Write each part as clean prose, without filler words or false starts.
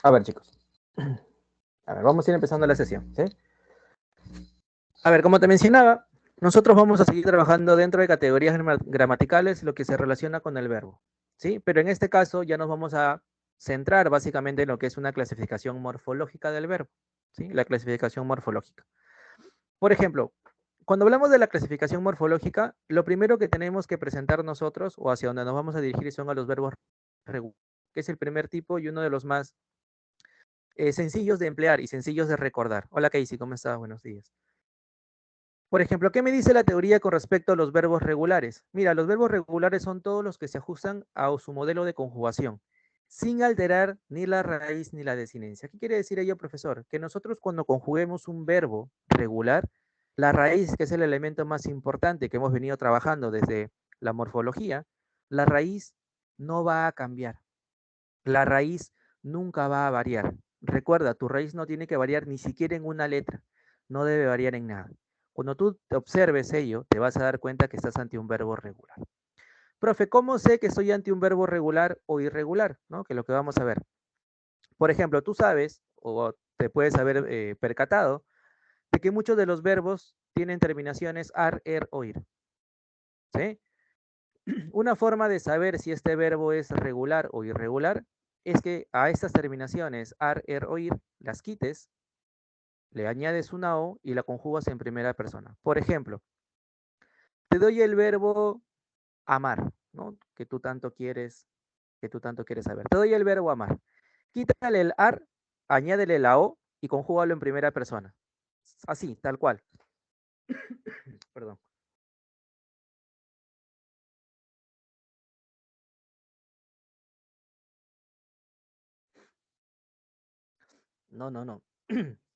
A ver, chicos. A ver, vamos a ir empezando la sesión, ¿sí? A ver, como te mencionaba, nosotros vamos a seguir trabajando dentro de categorías gramaticales, lo que se relaciona con el verbo, ¿sí? Pero en este caso ya nos vamos a centrar básicamente en lo que es una clasificación morfológica del verbo, ¿sí? La clasificación morfológica. Por ejemplo, cuando hablamos de la clasificación morfológica, lo primero que tenemos que presentar nosotros, o hacia donde nos vamos a dirigir, son a los verbos regulares, que es el primer tipo y uno de los más sencillos de emplear y sencillos de recordar. Hola Casey, ¿cómo estás? Buenos días. Por ejemplo, ¿qué me dice la teoría con respecto a los verbos regulares? Mira, los verbos regulares son todos los que se ajustan a su modelo de conjugación, sin alterar ni la raíz ni la desinencia. ¿Qué quiere decir ello, profesor? Que nosotros cuando conjuguemos un verbo regular, la raíz, que es el elemento más importante que hemos venido trabajando desde la morfología, la raíz no va a cambiar. La raíz nunca va a variar. Recuerda, tu raíz no tiene que variar ni siquiera en una letra. No debe variar en nada. Cuando tú te observes ello, te vas a dar cuenta que estás ante un verbo regular. Profe, ¿cómo sé que estoy ante un verbo regular o irregular? ¿No? Que es lo que vamos a ver. Por ejemplo, tú sabes, o te puedes haber percatado, de que muchos de los verbos tienen terminaciones ar, er o ir. ¿Sí? Una forma de saber si este verbo es regular o irregular es que a estas terminaciones ar, er o ir las quites, le añades una o y la conjugas en primera persona. Por ejemplo, te doy el verbo amar, ¿no? Que tú tanto quieres saber. Te doy el verbo amar. Quítale el ar, añádele la o y conjúgalo en primera persona. Así, tal cual. Perdón. No, no, no.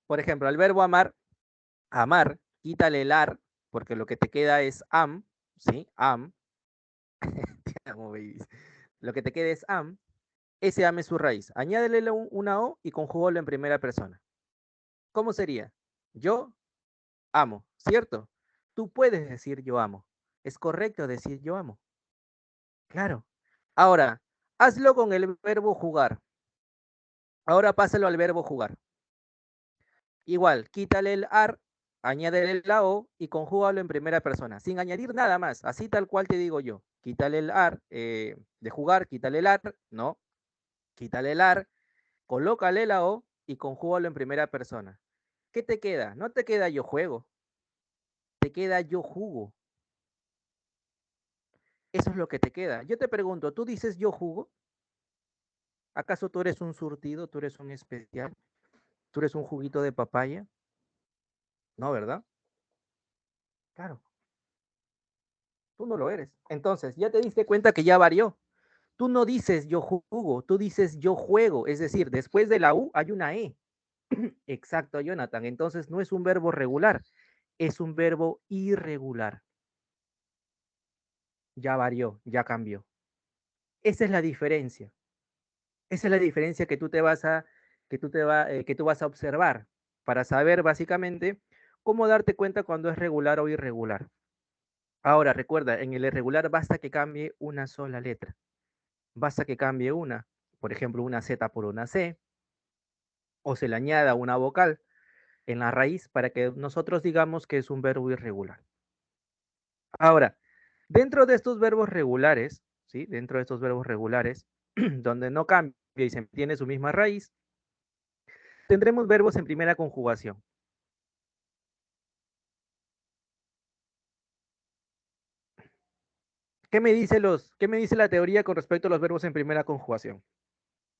Por ejemplo, al verbo amar, amar, quítale el ar, porque lo que te queda es am, ¿sí? Am. Te amo, babies. Lo que te queda es am. Ese am es su raíz. Añádele una o y conjúgalo en primera persona. ¿Cómo sería? Yo amo, ¿cierto? Tú puedes decir yo amo. Es correcto decir yo amo. Claro. Ahora, hazlo con el verbo jugar. Ahora pásalo al verbo jugar. Igual, quítale el ar, añádele la o y conjúgalo en primera persona, sin añadir nada más, así tal cual te digo yo. Quítale el ar de jugar, quítale el ar, no, quítale el ar, colócale la o y conjúgalo en primera persona. ¿Qué te queda? No te queda yo juego, te queda yo jugo. Eso es lo que te queda. Yo te pregunto, ¿tú dices yo jugo? ¿Acaso tú eres un surtido? ¿Tú eres un especial? ¿Tú eres un juguito de papaya? No, ¿verdad? Claro, tú no lo eres. Entonces, ya te diste cuenta que ya varió. Tú no dices yo jugo, tú dices yo juego. Es decir, después de la U hay una E. Exacto, Jonathan. Entonces no es un verbo regular, es un verbo irregular. Ya varió, ya cambió. Esa es la diferencia. Esa es la diferencia que tú te vas a, que tú vas a observar para saber básicamente cómo darte cuenta cuando es regular o irregular. Ahora, recuerda, en el irregular basta que cambie una sola letra. Basta que cambie una, por ejemplo, una Z por una C, o se le añada una vocal en la raíz para que nosotros digamos que es un verbo irregular. Ahora, dentro de estos verbos regulares, ¿sí? Dentro de estos verbos regulares, donde no cambia y se mantiene su misma raíz, tendremos verbos en primera conjugación. ¿Qué me dice la teoría con respecto a los verbos en primera conjugación?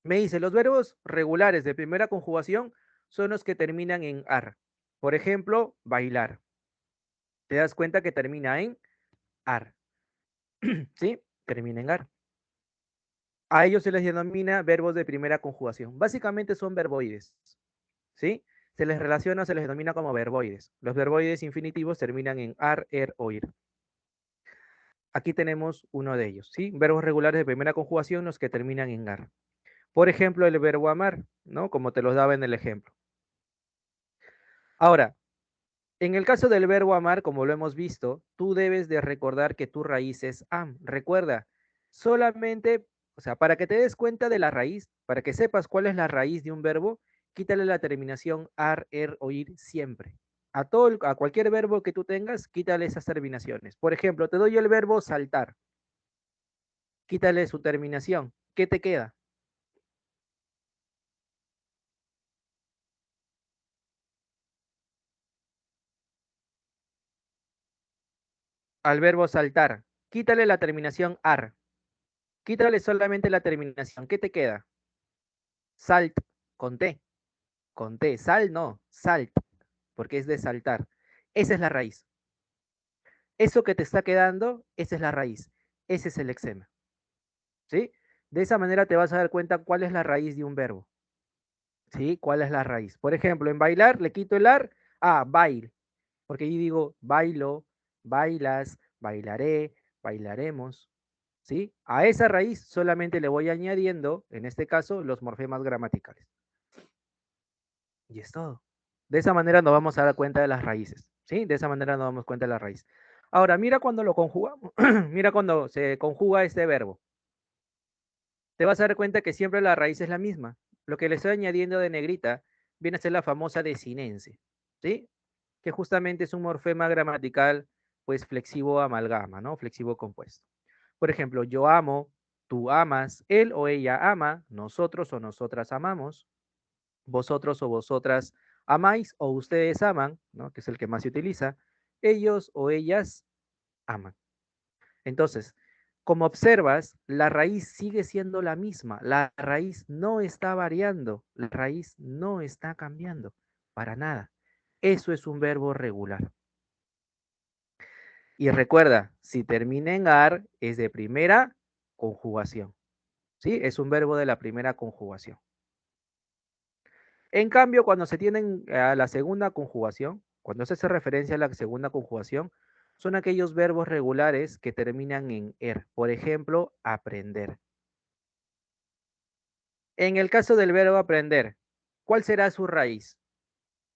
Me dice, los verbos regulares de primera conjugación son los que terminan en ar. Por ejemplo, bailar. Te das cuenta que termina en ar. ¿Sí? Termina en ar. A ellos se les denomina verbos de primera conjugación. Básicamente son verboides. ¿Sí? Se les relaciona, se les denomina como verboides. Los verboides infinitivos terminan en ar, er o ir. Aquí tenemos uno de ellos, ¿sí? Verbos regulares de primera conjugación, los que terminan en ar. Por ejemplo, el verbo amar, ¿no? Como te los daba en el ejemplo. Ahora, en el caso del verbo amar, como lo hemos visto, tú debes de recordar que tu raíz es am. Recuerda, solamente O sea, para que te des cuenta de la raíz, para que sepas cuál es la raíz de un verbo, quítale la terminación ar, er o ir siempre. A cualquier verbo que tú tengas, quítale esas terminaciones. Por ejemplo, te doy el verbo saltar. Quítale su terminación. ¿Qué te queda? Al verbo saltar. Quítale la terminación ar. Quítale solamente la terminación. ¿Qué te queda? Salt, con T. Con T. Sal no, salt, porque es de saltar. Esa es la raíz. Eso que te está quedando, esa es la raíz. Ese es el lexema. ¿Sí? De esa manera te vas a dar cuenta cuál es la raíz de un verbo. ¿Sí? ¿Cuál es la raíz? Por ejemplo, en bailar le quito el ar a bail, porque ahí digo bailo, bailas, bailaré, bailaremos. ¿Sí? A esa raíz solamente le voy añadiendo, en este caso, los morfemas gramaticales. Y es todo. De esa manera nos vamos a dar cuenta de las raíces. ¿Sí? De esa manera nos damos cuenta de la raíz. Ahora, mira cuando lo conjugamos. Mira cuando se conjuga este verbo. Te vas a dar cuenta que siempre la raíz es la misma. Lo que le estoy añadiendo de negrita viene a ser la famosa desinense, ¿sí? Que justamente es un morfema gramatical, pues flexivo amalgama, ¿no? Flexivo compuesto. Por ejemplo, yo amo, tú amas, él o ella ama, nosotros o nosotras amamos, vosotros o vosotras amáis o ustedes aman, ¿no? Que es el que más se utiliza, ellos o ellas aman. Entonces, como observas, la raíz sigue siendo la misma, la raíz no está variando, la raíz no está cambiando, para nada. Eso es un verbo regular. Y recuerda, si termina en ar, es de primera conjugación. ¿Sí? Es un verbo de la primera conjugación. En cambio, cuando se tienen a la segunda conjugación, cuando se hace referencia a la segunda conjugación, son aquellos verbos regulares que terminan en er. Por ejemplo, aprender. En el caso del verbo aprender, ¿cuál será su raíz?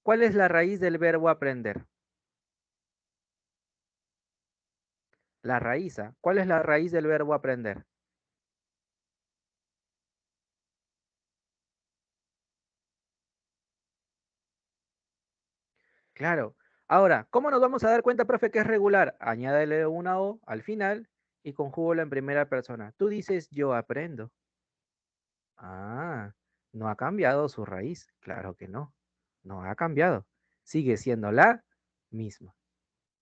¿Cuál es la raíz del verbo aprender? La raíz. ¿Cuál es la raíz del verbo aprender? Claro. Ahora, ¿cómo nos vamos a dar cuenta, profe, que es regular? Añádele una O al final y conjúgalo en primera persona. Tú dices yo aprendo. Ah, no ha cambiado su raíz. Claro que no. No ha cambiado. Sigue siendo la misma.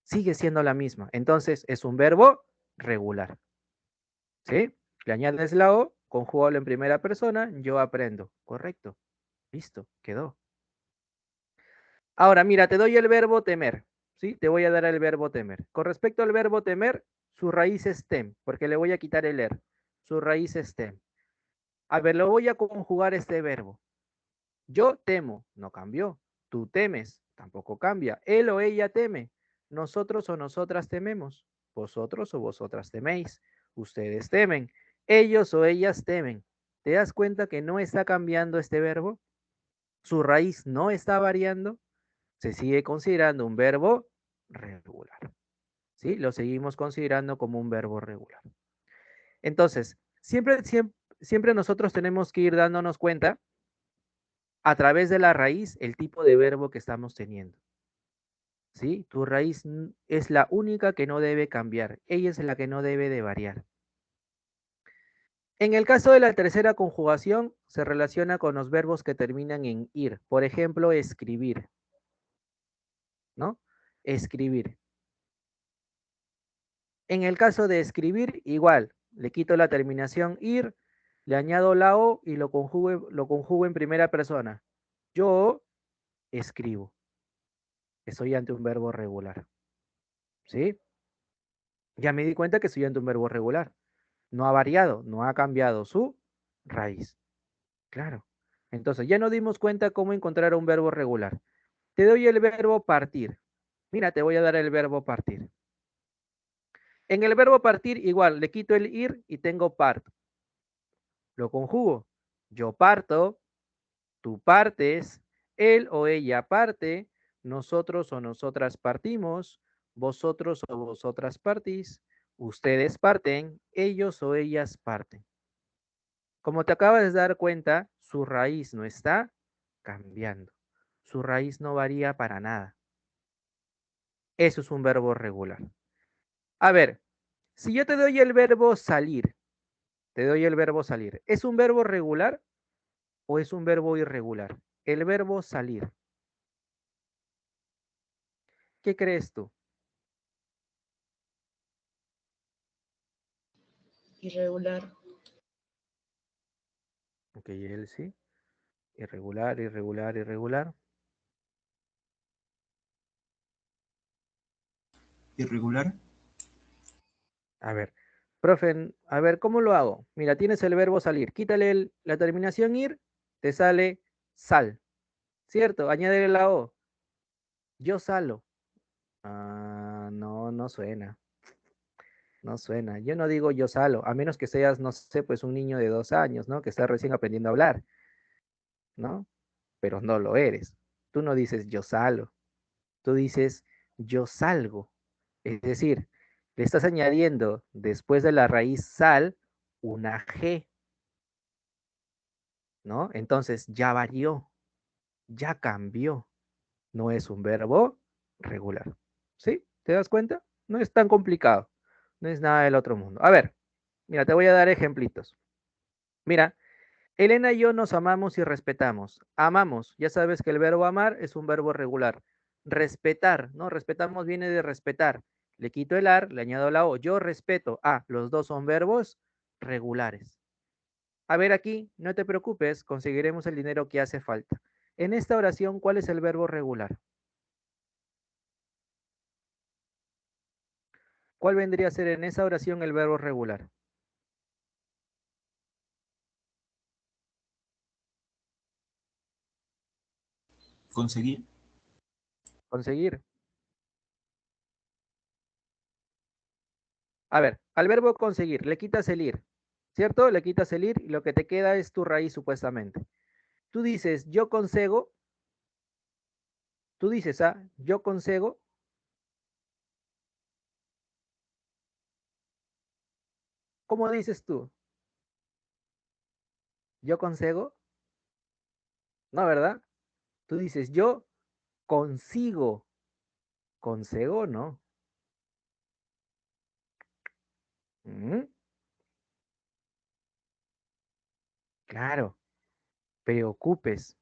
Sigue siendo la misma. Entonces es un verbo regular. ¿Sí? Le añades la O, conjúgalo en primera persona, yo aprendo. Correcto. Listo, quedó. Ahora, mira, te doy el verbo temer. ¿Sí? Te voy a dar el verbo temer. Con respecto al verbo temer, su raíz es tem, porque le voy a quitar el er. Su raíz es tem. A ver, lo voy a conjugar este verbo. Yo temo, no cambió. Tú temes, tampoco cambia. Él o ella teme. Nosotros o nosotras tememos. Vosotros o vosotras teméis. Ustedes temen. Ellos o ellas temen. ¿Te das cuenta que no está cambiando este verbo? Su raíz no está variando. Se sigue considerando un verbo regular. ¿Sí? Lo seguimos considerando como un verbo regular. Entonces, siempre nosotros tenemos que ir dándonos cuenta a través de la raíz el tipo de verbo que estamos teniendo. ¿Sí? Tu raíz es la única que no debe cambiar. Ella es la que no debe de variar. En el caso de la tercera conjugación, se relaciona con los verbos que terminan en ir. Por ejemplo, escribir. ¿No? Escribir. En el caso de escribir, igual. Le quito la terminación ir, le añado la O y lo conjugo en primera persona. Yo escribo. Estoy ante un verbo regular. ¿Sí? Ya me di cuenta que estoy ante un verbo regular. No ha variado, no ha cambiado su raíz. Claro. Entonces, ya nos dimos cuenta cómo encontrar un verbo regular. Te doy el verbo partir. Mira, te voy a dar el verbo partir. En el verbo partir, igual, le quito el ir y tengo part. Lo conjugo. Yo parto, tú partes, él o ella parte, nosotros o nosotras partimos, vosotros o vosotras partís, ustedes parten, ellos o ellas parten. Como te acabas de dar cuenta, su raíz no está cambiando. Su raíz no varía para nada. Eso es un verbo regular. A ver, si yo te doy el verbo salir, te doy el verbo salir, ¿es un verbo regular o es un verbo irregular? El verbo salir. ¿Qué crees tú? Irregular. Ok, él sí. Irregular, irregular, irregular. Irregular. A ver, profe, a ver, ¿cómo lo hago? Mira, tienes el verbo salir. Quítale la terminación ir, te sale sal. ¿Cierto? Añádele la O. Yo salo. Ah, no, no suena. No suena. Yo no digo yo salo, a menos que seas, no sé, pues un niño de 2 años, ¿no? Que está recién aprendiendo a hablar, ¿no? Pero no lo eres. Tú no dices yo salo, tú dices yo salgo. Es decir, le estás añadiendo después de la raíz sal una G, ¿no? Entonces ya varió, ya cambió. No es un verbo regular. ¿Sí? ¿Te das cuenta? No es tan complicado. No es nada del otro mundo. A ver, mira, te voy a dar ejemplitos. Mira, Elena y yo nos amamos y respetamos. Amamos, ya sabes que el verbo amar es un verbo regular. Respetar, ¿no? Respetamos viene de respetar. Le quito el ar, le añado la o. Yo respeto. Ah, los dos son verbos regulares. A ver aquí, no te preocupes, conseguiremos el dinero que hace falta. En esta oración, ¿cuál es el verbo regular? ¿Cuál vendría a ser en esa oración el verbo regular? Conseguir. Conseguir. A ver, al verbo conseguir, le quitas el ir, ¿cierto? Le quitas el ir y lo que te queda es tu raíz supuestamente. Tú dices, yo consigo, tú dices, ah, yo consigo, ¿cómo dices tú? Yo consigo, no, ¿verdad? Tú dices, yo consigo, consigo, ¿no? Mm, claro, preocupes,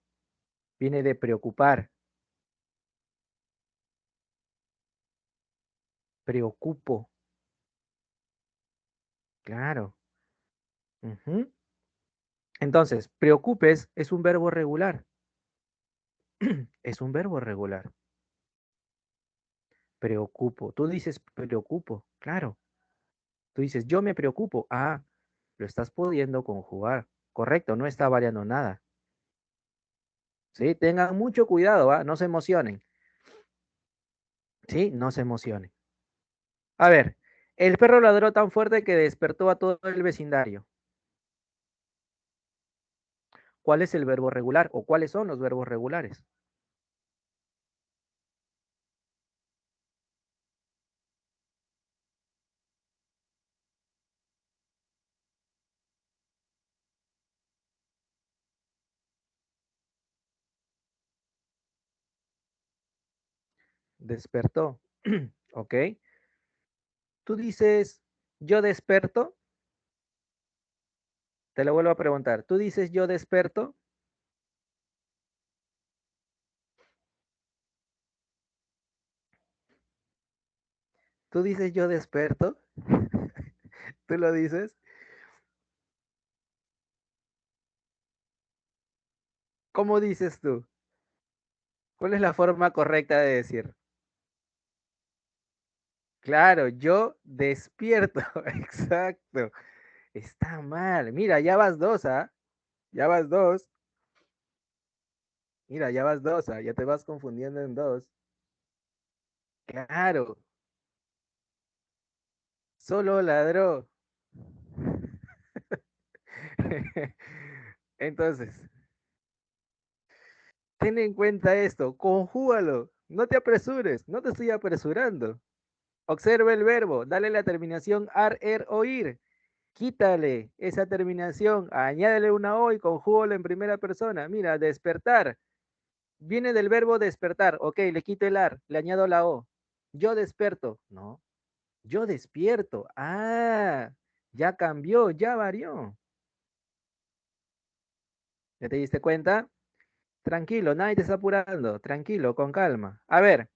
viene de preocupar, preocupo, claro. Ujú. Entonces, preocupes es un verbo regular, es un verbo regular. Preocupo, tú dices preocupo, claro. Tú dices yo me preocupo, ah, lo estás pudiendo conjugar, correcto, no está variando nada. Sí, tengan mucho cuidado, ¿ah? No se emocionen. Sí, no se emocionen. A ver, el perro ladró tan fuerte que despertó a todo el vecindario. ¿Cuál es el verbo regular o cuáles son los verbos regulares? Despertó. Ok. Tú dices yo desperto. Te lo vuelvo a preguntar. Tú dices yo desperto. Tú dices yo desperto. Tú lo dices. ¿Cómo dices tú? ¿Cuál es la forma correcta de decir? Claro, yo despierto. Exacto. Está mal. Mira, ya vas dos, ¿ah? Ya vas dos. Mira, ya vas dos, ¿ah? Ya te vas confundiendo en dos. Claro, solo ladró. Entonces, ten en cuenta esto, conjúgalo. No te apresures, no te estoy apresurando. Observa el verbo, dale la terminación ar, er o ir. Quítale esa terminación, añádele una O y conjúgalo en primera persona. Mira, despertar. Viene del verbo despertar. Ok, le quito el ar, le añado la O. Yo desperto. No, yo despierto. Ah, ya cambió, ya varió. ¿Ya te diste cuenta? Tranquilo, nadie te está apurando. Tranquilo, con calma. A ver,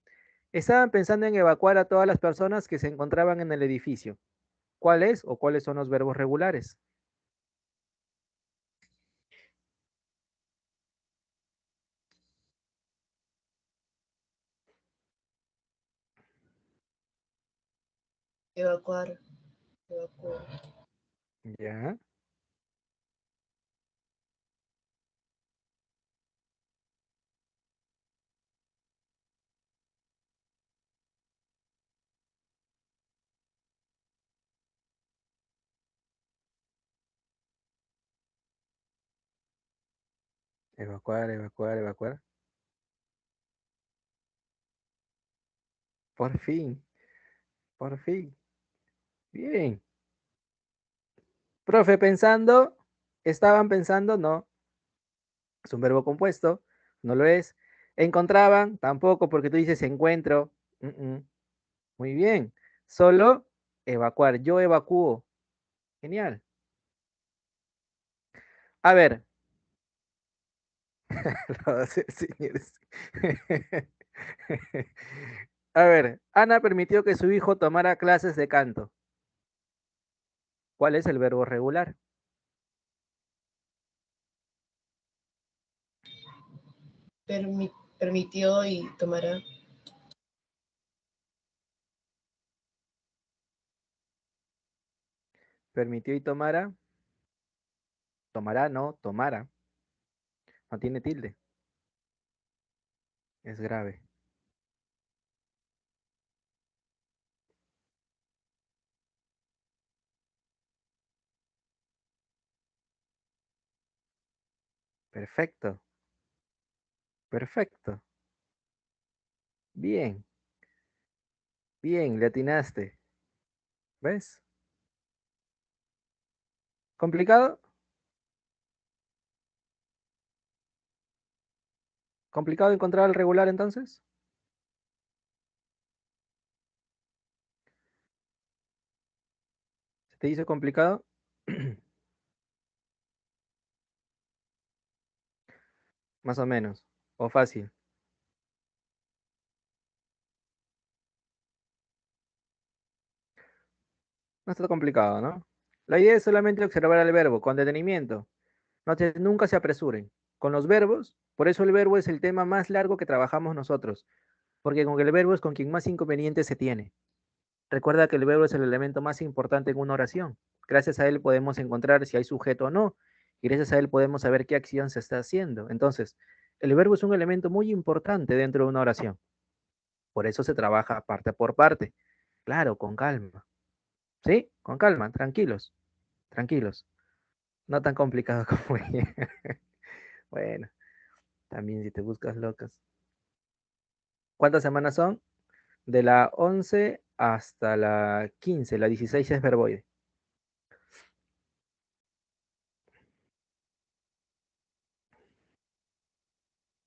estaban pensando en evacuar a todas las personas que se encontraban en el edificio. ¿Cuáles o cuáles son los verbos regulares? Evacuar, evacuar. Ya. Evacuar, evacuar, evacuar. Por fin, por fin. Bien. Profe, pensando, estaban pensando, no, es un verbo compuesto, no lo es. Encontraban, tampoco, porque tú dices encuentro. Mm, mm. Muy bien. Solo evacuar. Yo evacúo. Genial. A ver. No, señores. A ver, Ana permitió que su hijo tomara clases de canto. ¿Cuál es el verbo regular? Permitió y tomará. Permitió y tomara. Tomará, no, tomara. No tiene tilde. Es grave. Perfecto, perfecto. Bien, bien, le atinaste. ¿Ves? ¿Complicado? ¿Complicado encontrar el regular entonces? ¿Se te hizo complicado? Más o menos. O fácil. No está complicado, ¿no? La idea es solamente observar el verbo con detenimiento. Nunca se apresuren. Con los verbos, por eso el verbo es el tema más largo que trabajamos nosotros, porque con el verbo es con quien más inconveniente se tiene. Recuerda que el verbo es el elemento más importante en una oración. Gracias a él podemos encontrar si hay sujeto o no, y gracias a él podemos saber qué acción se está haciendo. Entonces, el verbo es un elemento muy importante dentro de una oración. Por eso se trabaja parte por parte. Claro, con calma. ¿Sí? Con calma, tranquilos, tranquilos. No tan complicado como ella. Bueno, también si te buscas locas. ¿Cuántas semanas son? De la 11 hasta la 15, la 16 es verboide.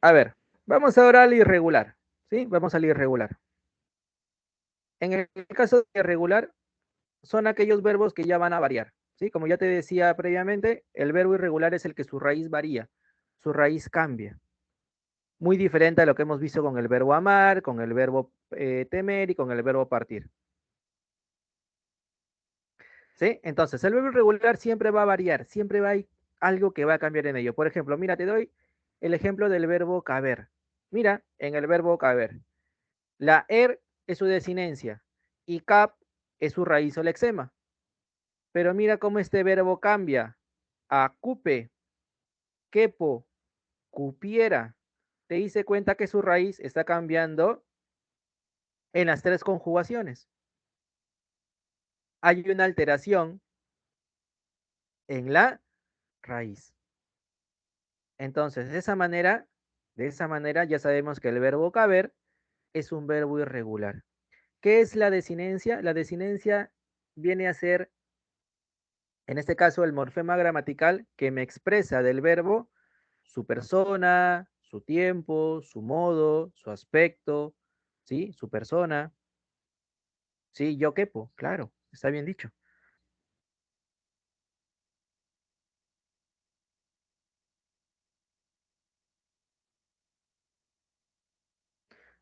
A ver, vamos ahora al irregular, ¿sí? Vamos al irregular. En el caso de irregular, son aquellos verbos que ya van a variar, ¿sí? Como ya te decía previamente, el verbo irregular es el que su raíz varía, su raíz cambia. Muy diferente a lo que hemos visto con el verbo amar, con el verbo temer y con el verbo partir. ¿Sí? Entonces, el verbo irregular siempre va a variar, siempre va a haber algo que va a cambiar en ello. Por ejemplo, mira, te doy el ejemplo del verbo caber. Mira, en el verbo caber, la es su desinencia y cap es su raíz o lexema. Pero mira cómo este verbo cambia a cupe, quepo, cupiera. Te dice cuenta que su raíz está cambiando en las tres conjugaciones. Hay una alteración en la raíz. Entonces, de esa manera ya sabemos que el verbo caber es un verbo irregular. ¿Qué es la desinencia? La desinencia viene a ser En este caso, el morfema gramatical que me expresa del verbo su persona, su tiempo, su modo, su aspecto, ¿sí? Su persona. Sí, yo quepo, claro, está bien dicho.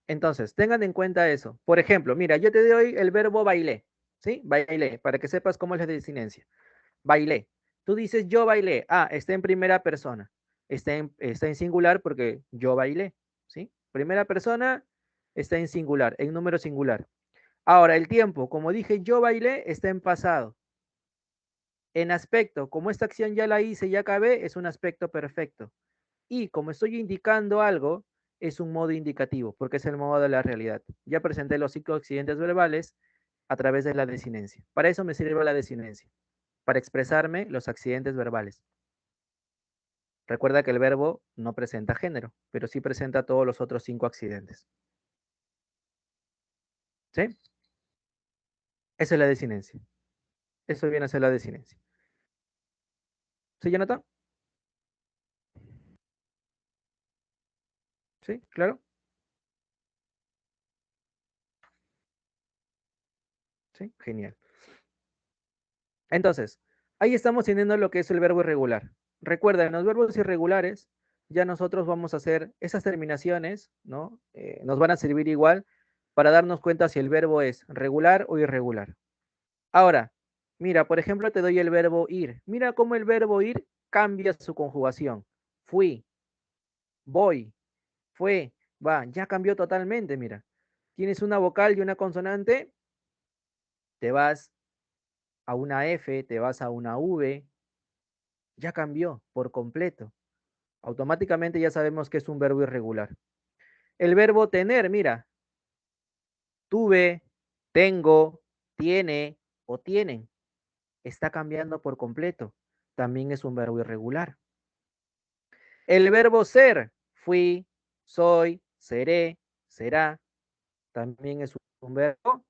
Entonces, tengan en cuenta eso. Por ejemplo, mira, yo te doy el verbo bailé, ¿sí? Bailé, para que sepas cómo es la desinencia. Bailé. Tú dices yo bailé. Ah, está en primera persona. Está en singular porque yo bailé, ¿sí? Primera persona está en singular, en número singular. Ahora, el tiempo, como dije, yo bailé, está en pasado. En aspecto, como esta acción ya la hice, ya acabé, es un aspecto perfecto. Y como estoy indicando algo, es un modo indicativo, porque es el modo de la realidad. Ya presenté los 5 accidentes verbales a través de la desinencia. Para eso me sirve la desinencia, para expresarme los accidentes verbales. Recuerda que el verbo no presenta género, pero sí presenta todos los otros 5 accidentes. ¿Sí? Esa es la desinencia. Eso viene a ser la desinencia. ¿Sí, Jonathan? ¿Sí? ¿Claro? ¿Sí? Genial. Entonces, ahí estamos teniendo lo que es el verbo irregular. Recuerda, en los verbos irregulares, ya nosotros vamos a hacer esas terminaciones, ¿no? Nos van a servir igual para darnos cuenta si el verbo es regular o irregular. Ahora, mira, por ejemplo, te doy el verbo ir. Mira cómo el verbo ir cambia su conjugación. Fui, voy, fue, va, ya cambió totalmente, mira. Tienes una vocal y una consonante, te vas a una F, te vas a una V, ya cambió por completo. Automáticamente ya sabemos que es un verbo irregular. El verbo tener, mira, tuve, tengo, tiene o tienen, está cambiando por completo. También es un verbo irregular. El verbo ser, fui, soy, seré, será, también es un verbo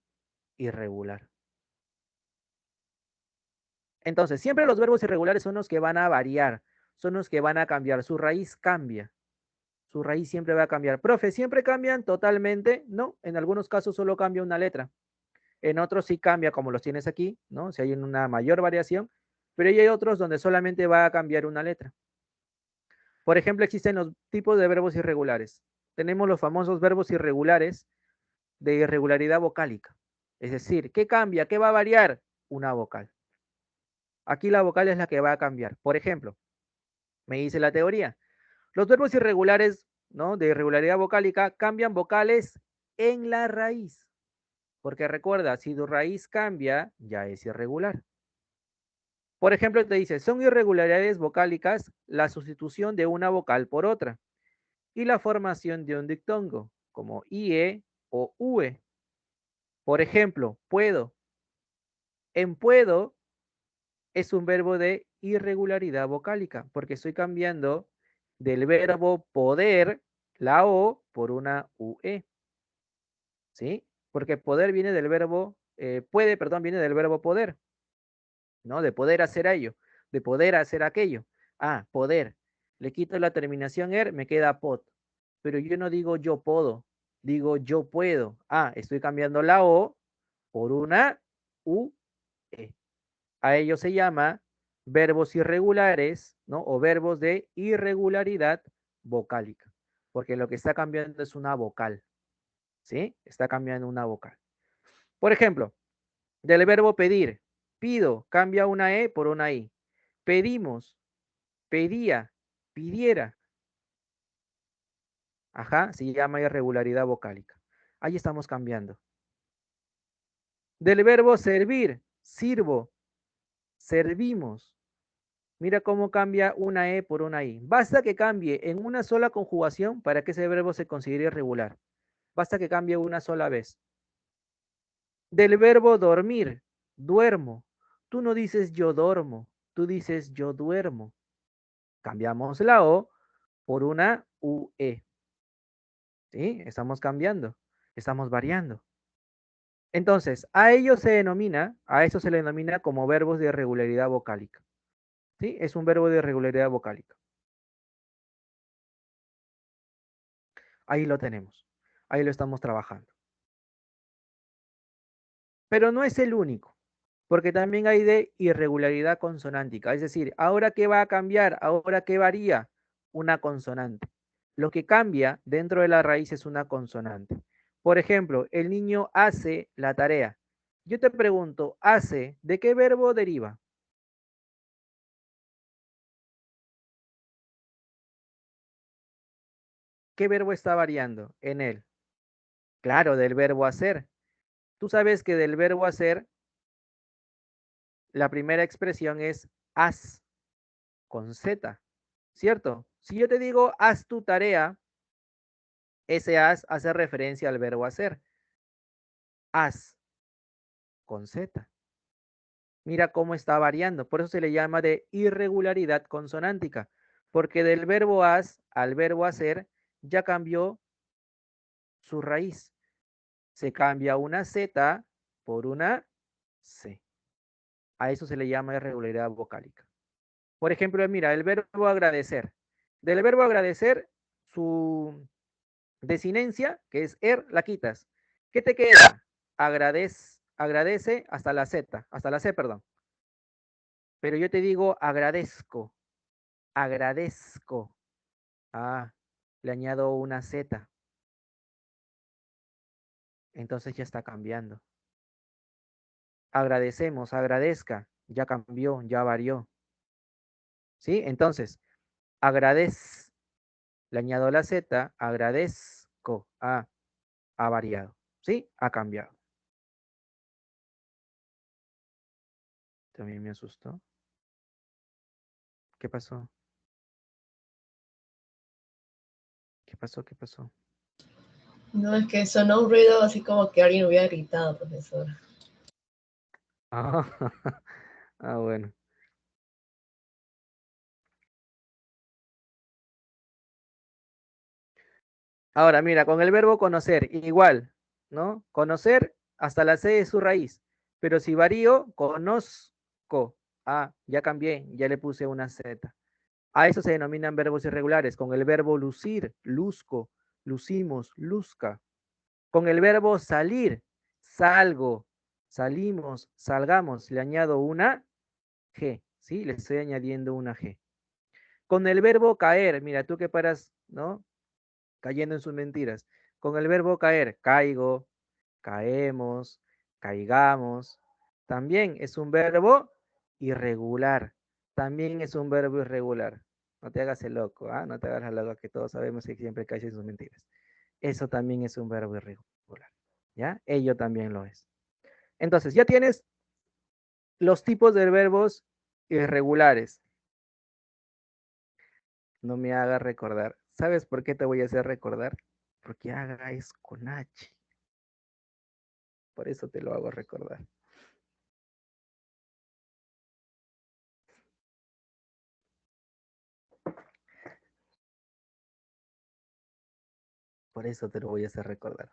irregular. Entonces, siempre los verbos irregulares son los que van a variar, son los que van a cambiar, su raíz cambia. Su raíz siempre va a cambiar. Profe, ¿siempre cambian totalmente? No, en algunos casos solo cambia una letra. En otros sí cambia, como los tienes aquí, ¿no? Si hay una mayor variación, pero hay otros donde solamente va a cambiar una letra. Por ejemplo, existen los tipos de verbos irregulares. Tenemos los famosos verbos irregulares de irregularidad vocálica. Es decir, ¿qué cambia? ¿Qué va a variar? Una vocal. Aquí la vocal es la que va a cambiar. Por ejemplo, me dice la teoría. Los verbos irregulares, ¿no? De irregularidad vocálica cambian vocales en la raíz. Porque recuerda, si tu raíz cambia, ya es irregular. Por ejemplo, te dice, son irregularidades vocálicas la sustitución de una vocal por otra y la formación de un dictongo, como IE o UE. Por ejemplo, puedo. En puedo es un verbo de irregularidad vocálica, porque estoy cambiando del verbo poder, la O, por una UE. ¿Sí? Porque poder viene del verbo, puede, perdón, viene del verbo poder, ¿no? De poder hacer ello, de poder hacer aquello. Ah, poder. Le quito la terminación er, me queda pod. Pero yo no digo yo puedo, digo yo puedo. Ah, estoy cambiando la O por una UE. A ello se llama verbos irregulares, ¿no? O verbos de irregularidad vocálica. Porque lo que está cambiando es una vocal, ¿sí? Está cambiando una vocal. Por ejemplo, del verbo pedir, pido, cambia una E por una I. Pedimos, pedía, pidiera. Ajá, se llama irregularidad vocálica. Ahí estamos cambiando. Del verbo servir, sirvo, servimos. Mira cómo cambia una E por una I. Basta que cambie en una sola conjugación para que ese verbo se considere irregular. Basta que cambie una sola vez. Del verbo dormir, duermo. Tú no dices yo dormo, tú dices yo duermo. Cambiamos la O por una UE. ¿Sí? Estamos cambiando, estamos variando. Entonces, a eso se le denomina como verbos de irregularidad vocálica. ¿Sí? Es un verbo de irregularidad vocálica. Ahí lo tenemos. Ahí lo estamos trabajando. Pero no es el único, porque también hay de irregularidad consonántica. Es decir, ¿ahora qué va a cambiar? ¿Ahora qué varía? Una consonante. Lo que cambia dentro de la raíz es una consonante. Por ejemplo, el niño hace la tarea. Yo te pregunto, ¿hace de qué verbo deriva? ¿Qué verbo está variando en él? Claro, del verbo hacer. Tú sabes que del verbo hacer, la primera expresión es haz con Z, ¿cierto? Si yo te digo haz tu tarea, ese haz hace referencia al verbo hacer. Haz con Z. Mira cómo está variando. Por eso se le llama de irregularidad consonántica. Porque del verbo haz al verbo hacer ya cambió su raíz. Se cambia una Z por una C. A eso se le llama irregularidad vocálica. Por ejemplo, mira, el verbo agradecer. Del verbo agradecer, su desinencia, que es la quitas. ¿Qué te queda? Agradece hasta la Z, hasta la C, perdón. Pero yo te digo agradezco, agradezco. Ah, le añado una Z. Entonces ya está cambiando. Agradecemos, agradezca. Ya cambió, ya varió. ¿Sí? Entonces, agradez. Le añado la Z, agradezco. Ah, ha variado. ¿Sí? Ha cambiado. También me asustó. ¿Qué pasó? ¿Qué pasó? ¿Qué pasó? No, es que sonó un ruido así como que alguien hubiera gritado, profesor. Ah, bueno. Ahora, mira, con el verbo conocer, igual, ¿no? Conocer hasta la C es su raíz. Pero si varío, conozco. Ah, ya cambié, ya le puse una Z. A eso se denominan verbos irregulares. Con el verbo lucir, luzco, lucimos, luzca. Con el verbo salir, salgo, salimos, salgamos, le añado una G, ¿sí? Le estoy añadiendo una G. Con el verbo caer, mira, tú que paras, ¿no? Cayendo en sus mentiras. Con el verbo caer, caigo, caemos, caigamos. También es un verbo irregular. También es un verbo irregular. No te hagas el loco, ¿ah? No te hagas el loco, que todos sabemos que siempre caes en sus mentiras. Eso también es un verbo irregular. ¿Ya? Ello también lo es. Entonces, ya tienes los tipos de verbos irregulares. No me hagas recordar. ¿Sabes por qué te voy a hacer recordar? Porque haga es con H. Por eso te lo hago recordar. Por eso te lo voy a hacer recordar.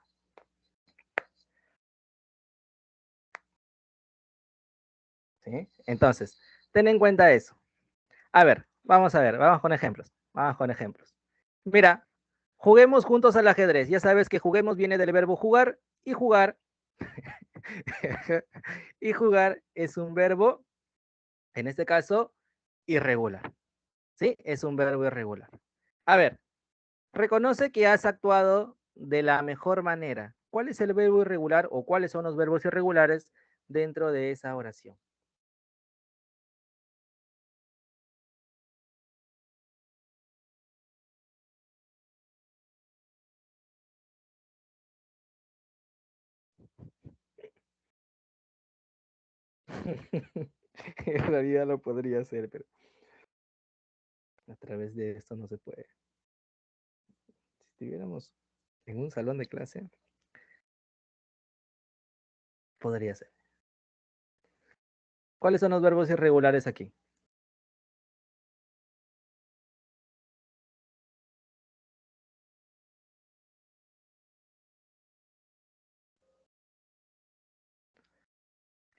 ¿Sí? Entonces, ten en cuenta eso. A ver, vamos con ejemplos. Vamos con ejemplos. Mira, juguemos juntos al ajedrez. Ya sabes que juguemos viene del verbo jugar y jugar. Y jugar es un verbo, en este caso, irregular. ¿Sí? Es un verbo irregular. A ver, reconoce que has actuado de la mejor manera. ¿Cuál es el verbo irregular o cuáles son los verbos irregulares dentro de esa oración? En realidad lo podría hacer, pero a través de esto no se puede. Si estuviéramos en un salón de clase, podría ser. ¿Cuáles son los verbos irregulares aquí?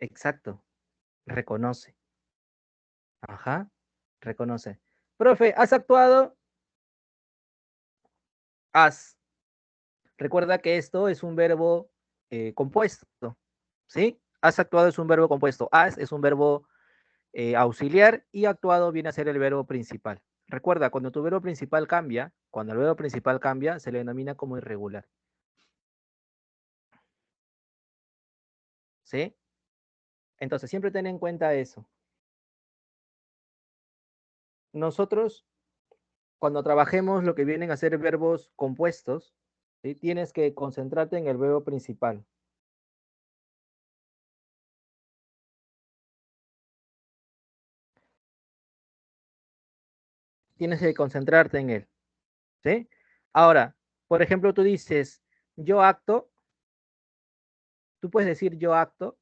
Exacto. Reconoce. Ajá. Reconoce. Profe, ¿has actuado? Has. Recuerda que esto es un verbo compuesto. ¿Sí? Has actuado es un verbo compuesto. Has es un verbo auxiliar y actuado viene a ser el verbo principal. Recuerda, cuando tu verbo principal cambia, cuando el verbo principal cambia, se le denomina como irregular. ¿Sí? Entonces, siempre ten en cuenta eso. Nosotros, cuando trabajemos lo que vienen a ser verbos compuestos, ¿sí? Tienes que concentrarte en el verbo principal. Tienes que concentrarte en él. ¿Sí? Ahora, por ejemplo, tú dices, yo acto. Tú puedes decir yo acto.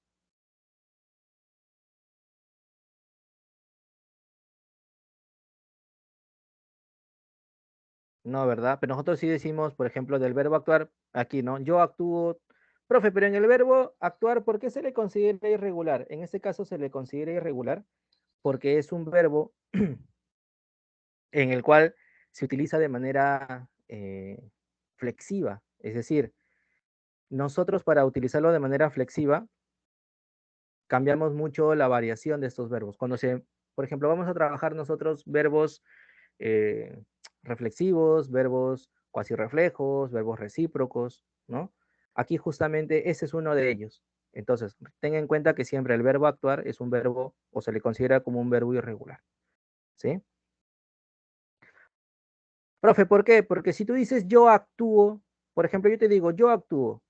No, ¿verdad? Pero nosotros sí decimos, por ejemplo, del verbo actuar, aquí, ¿no? Yo actúo. Profe, pero en el verbo actuar, ¿por qué se le considera irregular? En este caso se le considera irregular porque es un verbo en el cual se utiliza de manera flexiva. Es decir, nosotros para utilizarlo de manera flexiva, cambiamos mucho la variación de estos verbos. Cuando por ejemplo, vamos a trabajar nosotros verbos eh, reflexivos, verbos cuasi reflejos, verbos recíprocos, ¿no? Aquí justamente ese es uno de ellos. Entonces, ten en cuenta que siempre el verbo actuar es un verbo o se le considera como un verbo irregular, ¿sí? Profe, ¿por qué? Porque si tú dices yo actúo, por ejemplo, yo te digo yo actúo,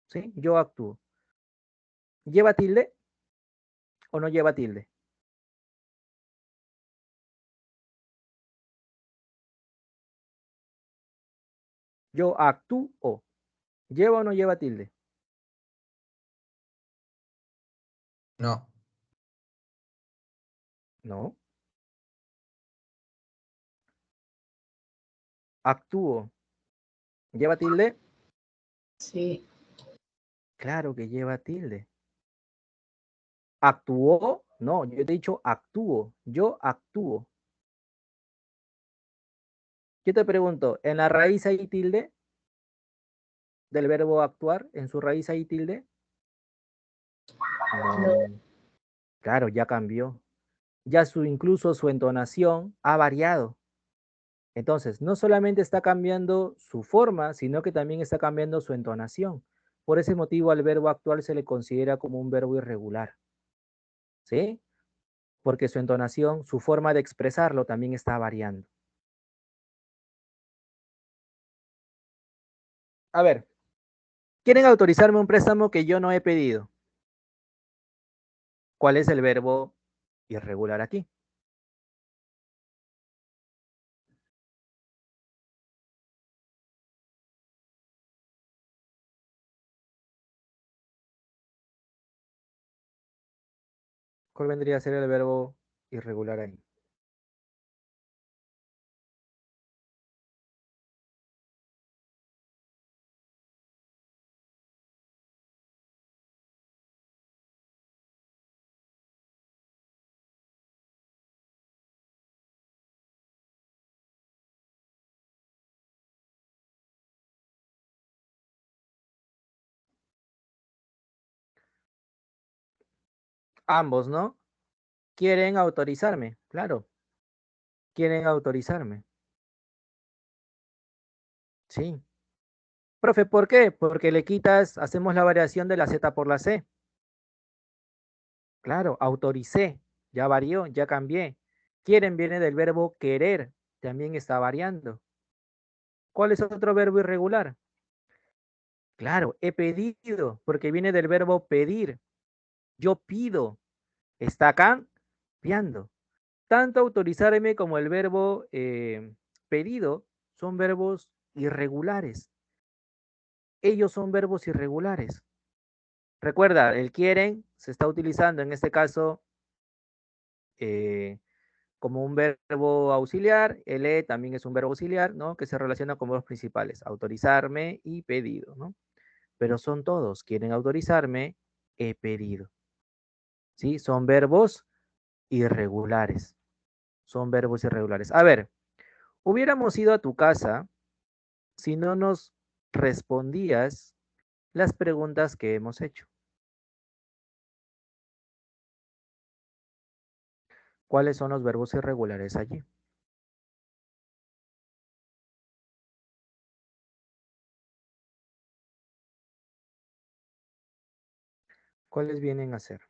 ¿sí? Yo actúo. ¿Lleva tilde o no lleva tilde? Yo actúo. ¿Lleva o no lleva tilde? No. No. Actúo. ¿Lleva tilde? Sí. Claro que lleva tilde. ¿Actuó? No, yo te he dicho actúo. Yo actúo. Yo te pregunto, ¿en la raíz hay tilde del verbo actuar? ¿En su raíz hay tilde? No. No. Claro, ya cambió. Ya incluso su entonación ha variado. Entonces, no solamente está cambiando su forma, sino que también está cambiando su entonación. Por ese motivo, al verbo actual se le considera como un verbo irregular. ¿Sí? Porque su entonación, su forma de expresarlo también está variando. A ver, quieren autorizarme un préstamo que yo no he pedido. ¿Cuál es el verbo irregular aquí? ¿Cuál vendría a ser el verbo irregular ahí? Ambos, ¿no? Quieren autorizarme, claro. Quieren autorizarme. Sí. Profe, ¿por qué? Porque le quitas, hacemos la variación de la Z por la C. Claro, autoricé, ya varió, ya cambié. Quieren viene del verbo querer, también está variando. ¿Cuál es otro verbo irregular? Claro, he pedido, porque viene del verbo pedir. Yo pido, está cambiando. Tanto autorizarme como el verbo pedido son verbos irregulares. Ellos son verbos irregulares. Recuerda, el quieren se está utilizando en este caso eh, como un verbo auxiliar. El también es un verbo auxiliar, ¿no? Que se relaciona con verbos principales, autorizarme y pedido, ¿no? Pero son todos, quieren autorizarme, he pedido. ¿sí? Son verbos irregulares. Son verbos irregulares. A ver, hubiéramos ido a tu casa si no nos respondías las preguntas que hemos hecho. ¿Cuáles son los verbos irregulares allí? ¿Cuáles vienen a ser?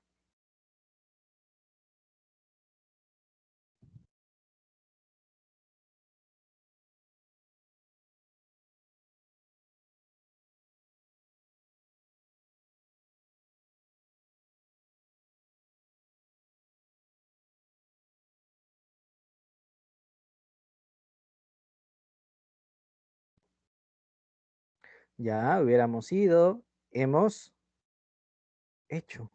Ya hubiéramos ido, hemos hecho.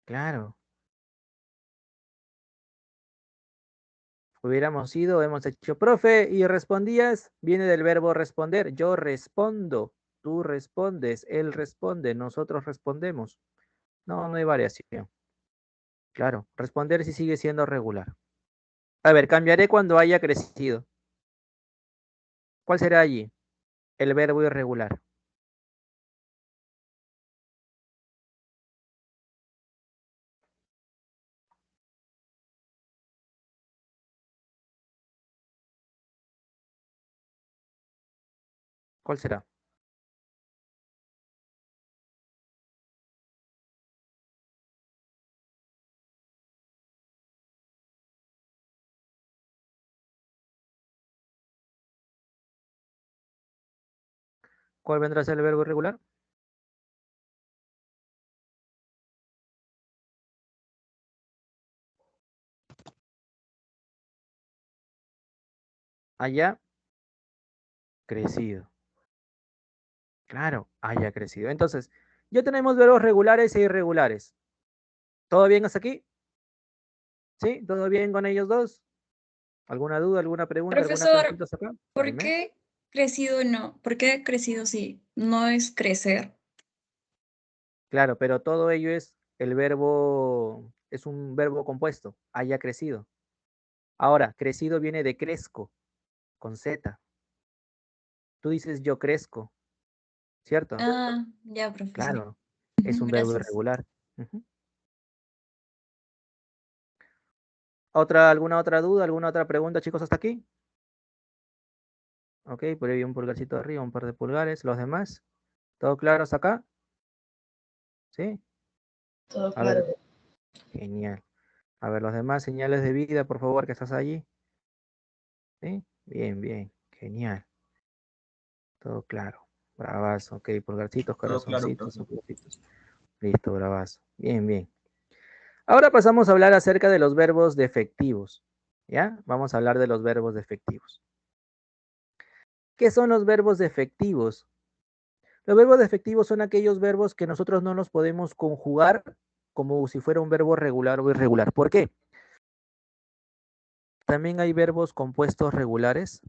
Claro. Hubiéramos ido, hemos hecho. Profe, ¿y respondías? Viene del verbo responder. Yo respondo, tú respondes, él responde, nosotros respondemos. No, no hay variación. Claro, responder sí sigue siendo regular. A ver, cambiaré cuando haya crecido. ¿Cuál será allí? El verbo irregular. ¿Cuál será? ¿Cuál vendrá a ser el verbo irregular? Haya crecido. Claro, haya crecido. Entonces, ya tenemos verbos regulares e irregulares. ¿Todo bien hasta aquí? ¿Sí? ¿Todo bien con ellos dos? ¿Alguna duda, alguna pregunta, alguna Profesor, consulta acá? ¿por Dime. qué crecido no? ¿Por qué crecido sí? No es crecer. Claro, pero todo ello es el verbo, es un verbo compuesto, haya crecido. Ahora, crecido viene de crezco, con Z. Tú dices yo crezco, ¿cierto? Ah, ya, profesor. Claro, es Ujú, un verbo gracias. irregular. Ujú. ¿Alguna otra duda, alguna otra pregunta, chicos, hasta aquí? Ok, por ahí un pulgarcito arriba, un par de pulgares. ¿Los demás? ¿Todo claro hasta acá? ¿Sí? Todo A claro. ver, genial. A ver, los demás señales de vida, por favor, que estás allí. ¿Sí? Bien, bien, genial. Todo claro. Bravazo, ok, pulgarcitos, Todo claro, corazoncitos, profe. pulgarcitos. Listo, bravazo. Bien, bien. Ahora pasamos a hablar acerca de los verbos defectivos. ¿Ya? Vamos a hablar de los verbos defectivos. ¿Qué son los verbos defectivos? Los verbos defectivos son aquellos verbos que nosotros no los podemos conjugar como si fuera un verbo regular o irregular. ¿Por qué? También hay verbos compuestos regulares.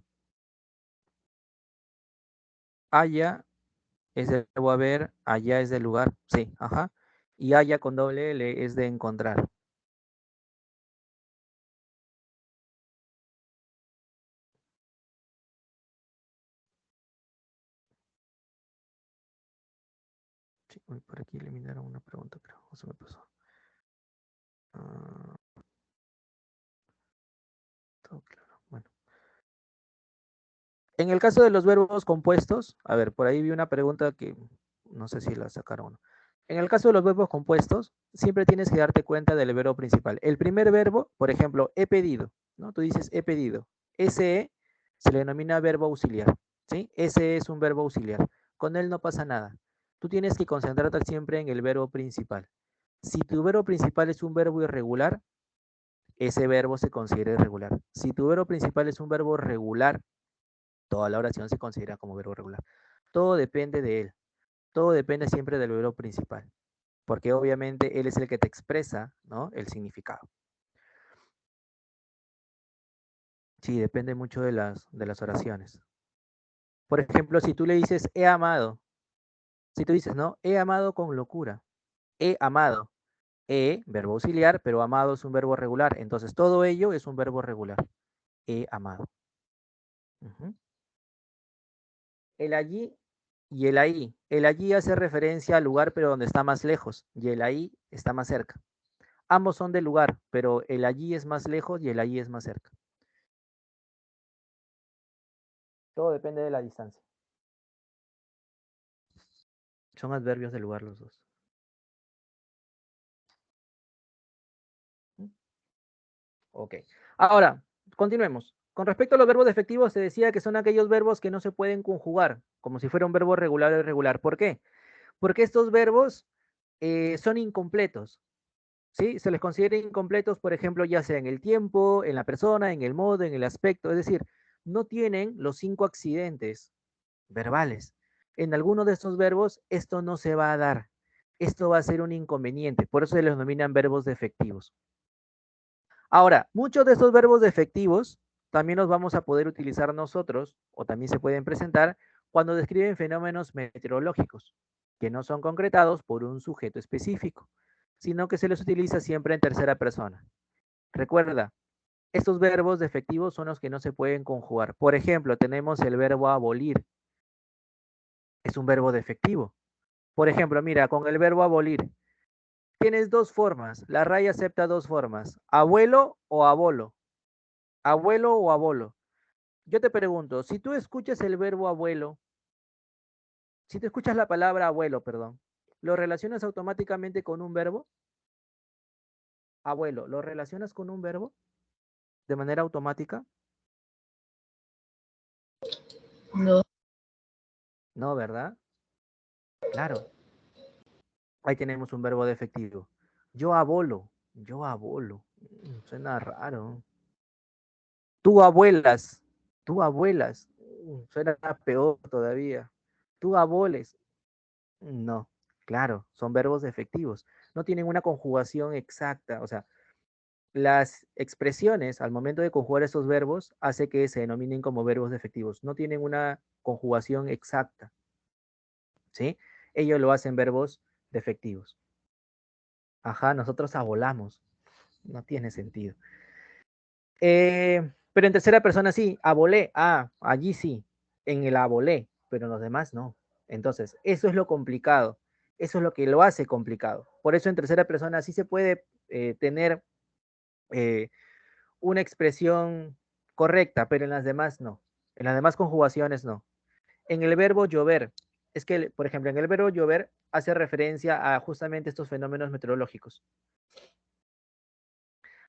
Haya es del verbo haber, allá es del lugar, sí, ajá. Y haya con doble L es de encontrar. Sí, uy, por aquí eliminaron una pregunta, creo. O se me pasó. Ah, todo claro. Bueno. En el caso de los verbos compuestos, a ver, por ahí vi una pregunta que no sé si la sacaron o no. En el caso de los verbos compuestos, siempre tienes que darte cuenta del verbo principal. El primer verbo, por ejemplo, he pedido, ¿no? Tú dices he pedido. Ese se le denomina verbo auxiliar, ¿sí? Ese es un verbo auxiliar. Con él no pasa nada. Tú tienes que concentrarte siempre en el verbo principal. Si tu verbo principal es un verbo irregular, ese verbo se considera irregular. Si tu verbo principal es un verbo regular, toda la oración se considera como verbo regular. Todo depende de él. Todo depende siempre del verbo principal, porque obviamente él es el que te expresa, ¿no? El significado. Sí, depende mucho de las oraciones. Por ejemplo, si tú le dices he amado, si tú dices, no, he amado con locura, he amado, verbo auxiliar, pero amado es un verbo regular, entonces todo ello es un verbo regular, he amado. Ujú. El allí y el ahí. El allí hace referencia al lugar, pero donde está más lejos, y el ahí está más cerca. Ambos son del lugar, pero el allí es más lejos y el ahí es más cerca. Todo depende de la distancia. Son adverbios del lugar los dos. Ok. Ahora, continuemos. Con respecto a los verbos defectivos, se decía que son aquellos verbos que no se pueden conjugar, como si fuera un verbo regular o irregular. ¿Por qué? Porque estos verbos son incompletos. ¿Sí? Se les considera incompletos, por ejemplo, ya sea en el tiempo, en la persona, en el modo, en el aspecto. Es decir, no tienen los 5 accidentes verbales. En alguno de estos verbos, esto no se va a dar. Esto va a ser un inconveniente. Por eso se les denominan verbos defectivos. Ahora, muchos de estos verbos defectivos también los vamos a poder utilizar nosotros, o también se pueden presentar, cuando describen fenómenos meteorológicos, que no son concretados por un sujeto específico, sino que se les utiliza siempre en tercera persona. Recuerda, estos verbos defectivos son los que no se pueden conjugar. Por ejemplo, tenemos el verbo abolir. Es un verbo defectivo. Por ejemplo, mira, con el verbo abolir, tienes dos formas. La RAI acepta dos formas, abuelo o abolo. Abuelo o abolo. Yo te pregunto, si tú escuchas el verbo abuelo, si tú escuchas la palabra abuelo, perdón, ¿lo relacionas automáticamente con un verbo? Abuelo, ¿lo relacionas con un verbo de manera automática? No, No, ¿verdad? Claro, ahí tenemos un verbo defectivo. Yo abolo, yo abolo. Suena raro. Tú abuelas, tú abuelas. Suena peor todavía. Tú aboles. No, claro, son verbos defectivos. No tienen una conjugación exacta. O sea, las expresiones al momento de conjugar estos verbos hace que se denominen como verbos defectivos. No tienen una conjugación exacta. ¿Sí? Ellos lo hacen verbos defectivos. Ajá, nosotros abolamos. No tiene sentido. Pero en tercera persona sí, abolé. Ah, allí sí. En el abolé, pero en los demás no. Entonces, eso es lo complicado. Eso es lo que lo hace complicado. Por eso en tercera persona sí se puede tener eh, una expresión correcta, pero en las demás no. En las demás conjugaciones no. En el verbo llover, es que, por ejemplo, en el verbo llover hace referencia a justamente estos fenómenos meteorológicos.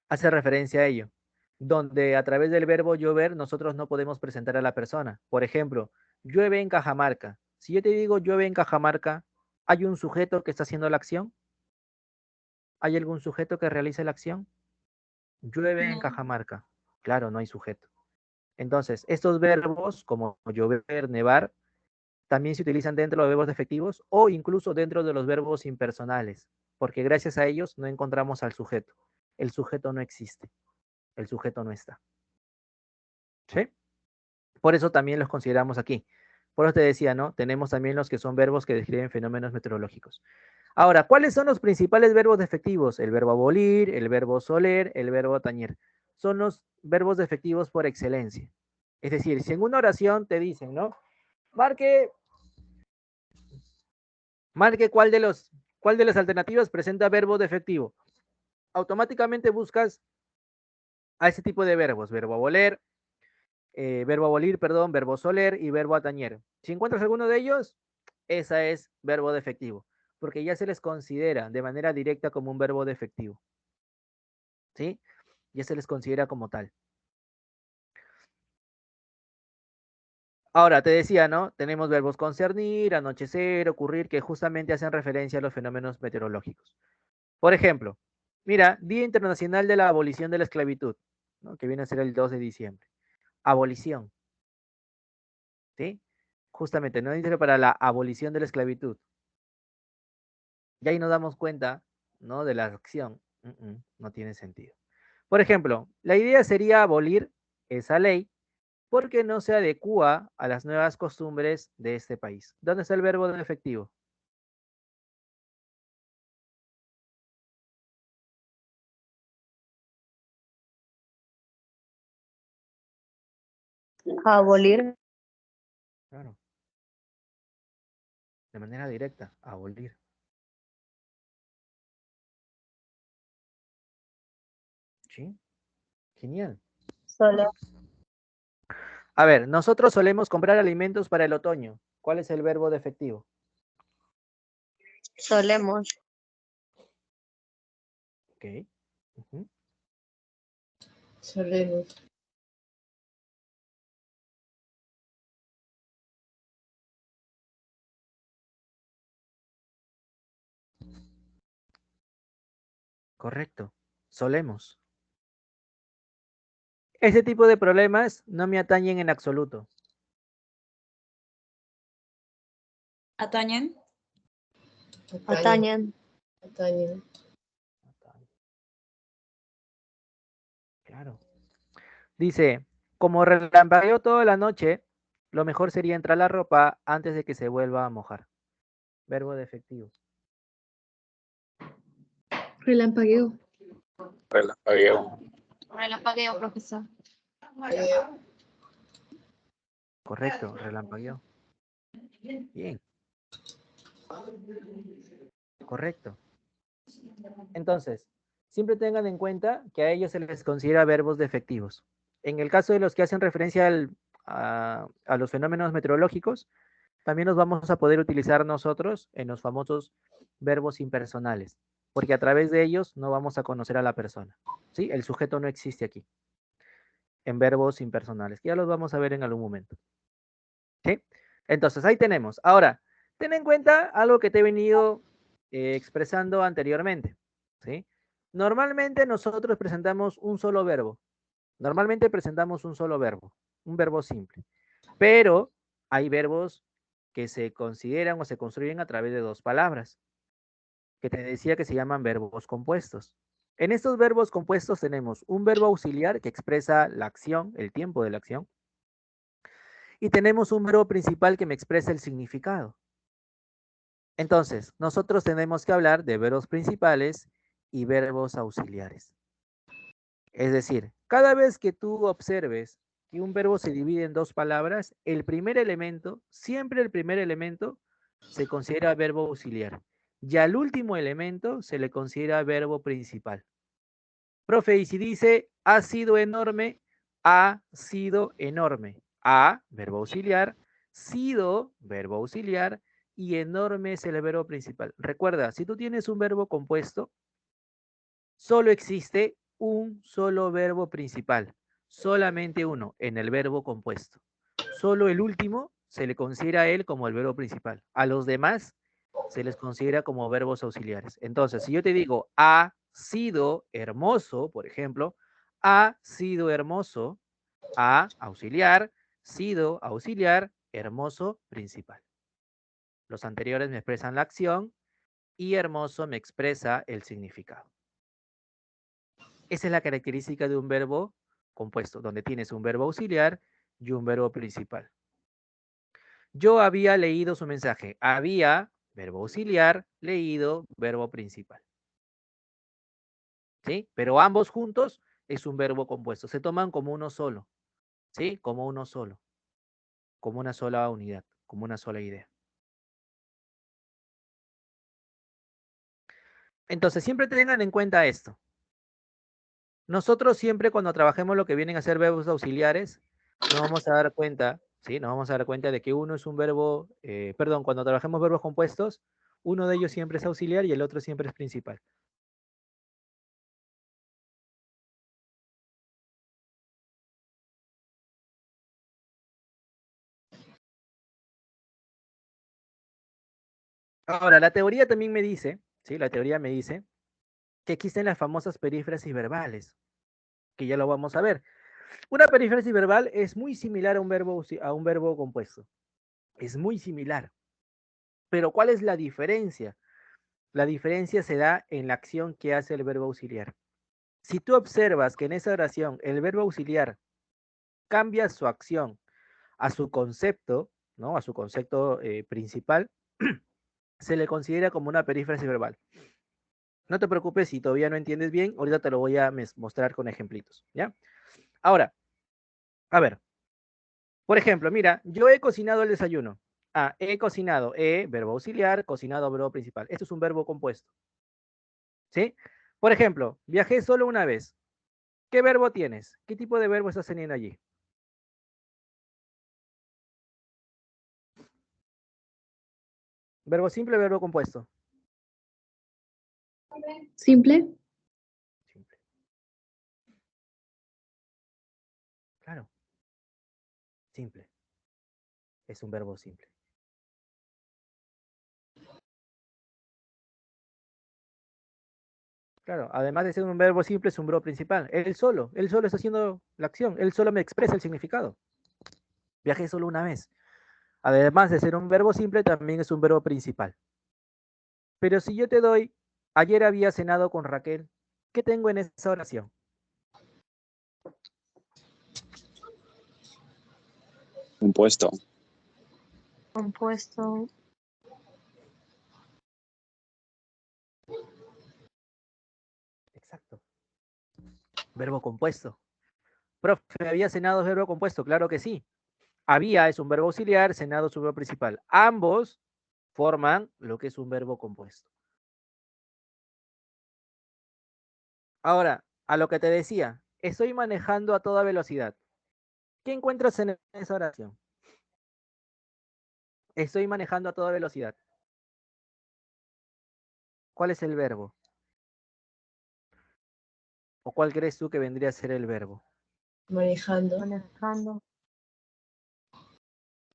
Hace referencia a ello, donde a través del verbo llover nosotros no podemos presentar a la persona. Por ejemplo, llueve en Cajamarca. Si yo te digo llueve en Cajamarca, ¿hay un sujeto que está haciendo la acción? ¿Hay algún sujeto que realice la acción? Llueve en No. Cajamarca. Claro, no hay sujeto. Entonces, estos verbos como llover, nevar, también se utilizan dentro de los verbos defectivos o incluso dentro de los verbos impersonales, porque gracias a ellos no encontramos al sujeto. El sujeto no existe, el sujeto no está. ¿Sí? Por eso también los consideramos aquí. Por eso te decía, ¿no? Tenemos también los que son verbos que describen fenómenos meteorológicos. Ahora, ¿cuáles son los principales verbos defectivos? El verbo abolir, el verbo soler, el verbo tañer. Son los verbos defectivos por excelencia. Es decir, si en una oración te dicen, ¿no? Marque, marque cuál de las alternativas presenta verbo defectivo. Automáticamente buscas a ese tipo de verbos, verbo aboler, verbo abolir, perdón, verbo soler y verbo atañer. Si encuentras alguno de ellos, esa es verbo defectivo, porque ya se les considera de manera directa como un verbo defectivo. ¿Sí? Ya se les considera como tal. Ahora, te decía, ¿no? Tenemos verbos concernir, anochecer, ocurrir, que justamente hacen referencia a los fenómenos meteorológicos. Por ejemplo, mira, Día Internacional de la Abolición de la Esclavitud, ¿no? Que viene a ser el 2 de diciembre. Abolición, ¿sí? Justamente, no dice para la abolición de la esclavitud. Y ahí nos damos cuenta, ¿no? De la acción. No tiene sentido. Por ejemplo, la idea sería abolir esa ley, porque no se adecúa a las nuevas costumbres de este país. ¿Dónde está el verbo de efectivo? Abolir. Claro. De manera directa, abolir. ¿Sí? Genial. Solo. A ver, nosotros solemos comprar alimentos para el otoño. ¿Cuál es el verbo de efectivo? Solemos. Ok. Ujú. Solemos. Correcto. Solemos. Ese tipo de problemas no me atañen en absoluto. ¿Atañen? Atañen. Atañen. Claro. Dice, como relampagueó toda la noche, lo mejor sería entrar la ropa antes de que se vuelva a mojar. Verbo de efectivo. Relampagueo. Relampagueo. Relampagueo, profesor. Correcto, relampagueó. Bien. Correcto. Entonces, siempre tengan en cuenta que a ellos se les considera verbos defectivos. En el caso de los que hacen referencia a los fenómenos meteorológicos, también los vamos a poder utilizar nosotros en los famosos verbos impersonales, porque a través de ellos no vamos a conocer a la persona. ¿Sí? El sujeto no existe aquí, en verbos impersonales, que ya los vamos a ver en algún momento. ¿Sí? Entonces, ahí tenemos. Ahora, ten en cuenta algo que te he venido expresando anteriormente. ¿Sí? Normalmente nosotros presentamos un solo verbo. Normalmente presentamos un solo verbo, un verbo simple. Pero hay verbos que se consideran o se construyen a través de dos palabras, que te decía que se llaman verbos compuestos. En estos verbos compuestos tenemos un verbo auxiliar que expresa la acción, el tiempo de la acción, y tenemos un verbo principal que me expresa el significado. Entonces, nosotros tenemos que hablar de verbos principales y verbos auxiliares. Es decir, cada vez que tú observes que un verbo se divide en dos palabras, el primer elemento, siempre el primer elemento, se considera verbo auxiliar. Y al último elemento se le considera verbo principal. Profe, y si dice ha sido enorme, ha sido enorme. A, verbo auxiliar, sido, verbo auxiliar, y enorme es el verbo principal. Recuerda, si tú tienes un verbo compuesto, solo existe un solo verbo principal, solamente uno, en el verbo compuesto. Solo el último se le considera a él como el verbo principal. A los demás se les considera como verbos auxiliares. Entonces, si yo te digo ha sido hermoso, por ejemplo, ha sido hermoso, a auxiliar, sido auxiliar, hermoso principal. Los anteriores me expresan la acción y hermoso me expresa el significado. Esa es la característica de un verbo compuesto, donde tienes un verbo auxiliar y un verbo principal. Yo había leído su mensaje. Había, verbo auxiliar, leído, verbo principal. ¿Sí? Pero ambos juntos es un verbo compuesto. Se toman como uno solo. ¿Sí? Como uno solo. Como una sola unidad, como una sola idea. Entonces, siempre tengan en cuenta esto. Nosotros siempre cuando trabajemos lo que vienen a ser verbos auxiliares, nos vamos a dar cuenta, ¿sí? Nos vamos a dar cuenta de que uno es un verbo, perdón, cuando trabajemos verbos compuestos, uno de ellos siempre es auxiliar y el otro siempre es principal. Ahora, la teoría también me dice, ¿sí? La teoría me dice que existen las famosas perífrasis verbales, que ya lo vamos a ver. Una perífrasis verbal es muy similar a un verbo compuesto. Es muy similar. Pero ¿cuál es la diferencia? La diferencia se da en la acción que hace el verbo auxiliar. Si tú observas que en esa oración el verbo auxiliar cambia su acción a su concepto, ¿no? A su concepto principal, se le considera como una perífrasis verbal. No te preocupes si todavía no entiendes bien, ahorita te lo voy a mostrar con ejemplitos, ¿ya? Ahora, a ver, por ejemplo, mira, yo he cocinado el desayuno. Ah, he cocinado, verbo auxiliar, cocinado, verbo principal. Esto es un verbo compuesto, ¿sí? Por ejemplo, viajé solo una vez. ¿Qué verbo tienes? ¿Qué tipo de verbo estás teniendo allí? ¿Verbo simple o verbo compuesto? Simple. Simple. Claro. Simple. Es un verbo simple. Claro, además de ser un verbo simple, es un verbo principal. Él solo está haciendo la acción, él solo me expresa el significado. Viajé solo una vez. Además de ser un verbo simple, también es un verbo principal. Pero si yo te doy, ayer había cenado con Raquel, ¿qué tengo en esa oración? Compuesto. Compuesto. Exacto. Verbo compuesto. Profe, ¿había cenado es verbo compuesto? Claro que sí. Había es un verbo auxiliar, cenado es un verbo principal. Ambos forman lo que es un verbo compuesto. Ahora, a lo que te decía, estoy manejando a toda velocidad. ¿Qué encuentras en esa oración? Estoy manejando a toda velocidad. ¿Cuál es el verbo? ¿O cuál crees tú que vendría a ser el verbo? Manejando. Manejando.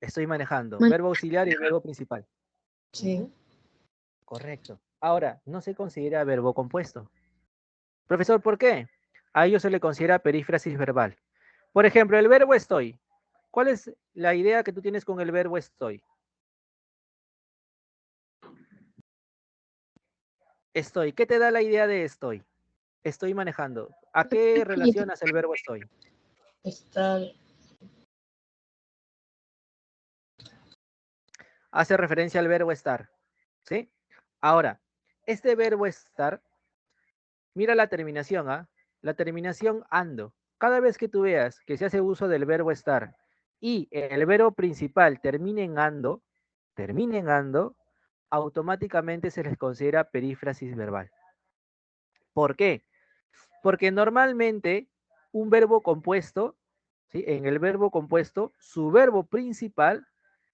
Estoy manejando. Man- Verbo auxiliar y verbo principal. Sí. Ujú. Correcto. Ahora, no se considera verbo compuesto. Profesor, ¿por qué? A ello se le considera perífrasis verbal. Por ejemplo, el verbo estoy. ¿Cuál es la idea que tú tienes con el verbo estoy? Estoy. ¿Qué te da la idea de estoy? Estoy manejando. ¿A qué relacionas el verbo estoy? Estar. Hace referencia al verbo estar. ¿Sí? Ahora, este verbo estar, mira la terminación, ¿ah? La terminación ando. Cada vez que tú veas que se hace uso del verbo estar y el verbo principal termina en ando, automáticamente se les considera perífrasis verbal. ¿Por qué? Porque normalmente un verbo compuesto, ¿sí? En el verbo compuesto, su verbo principal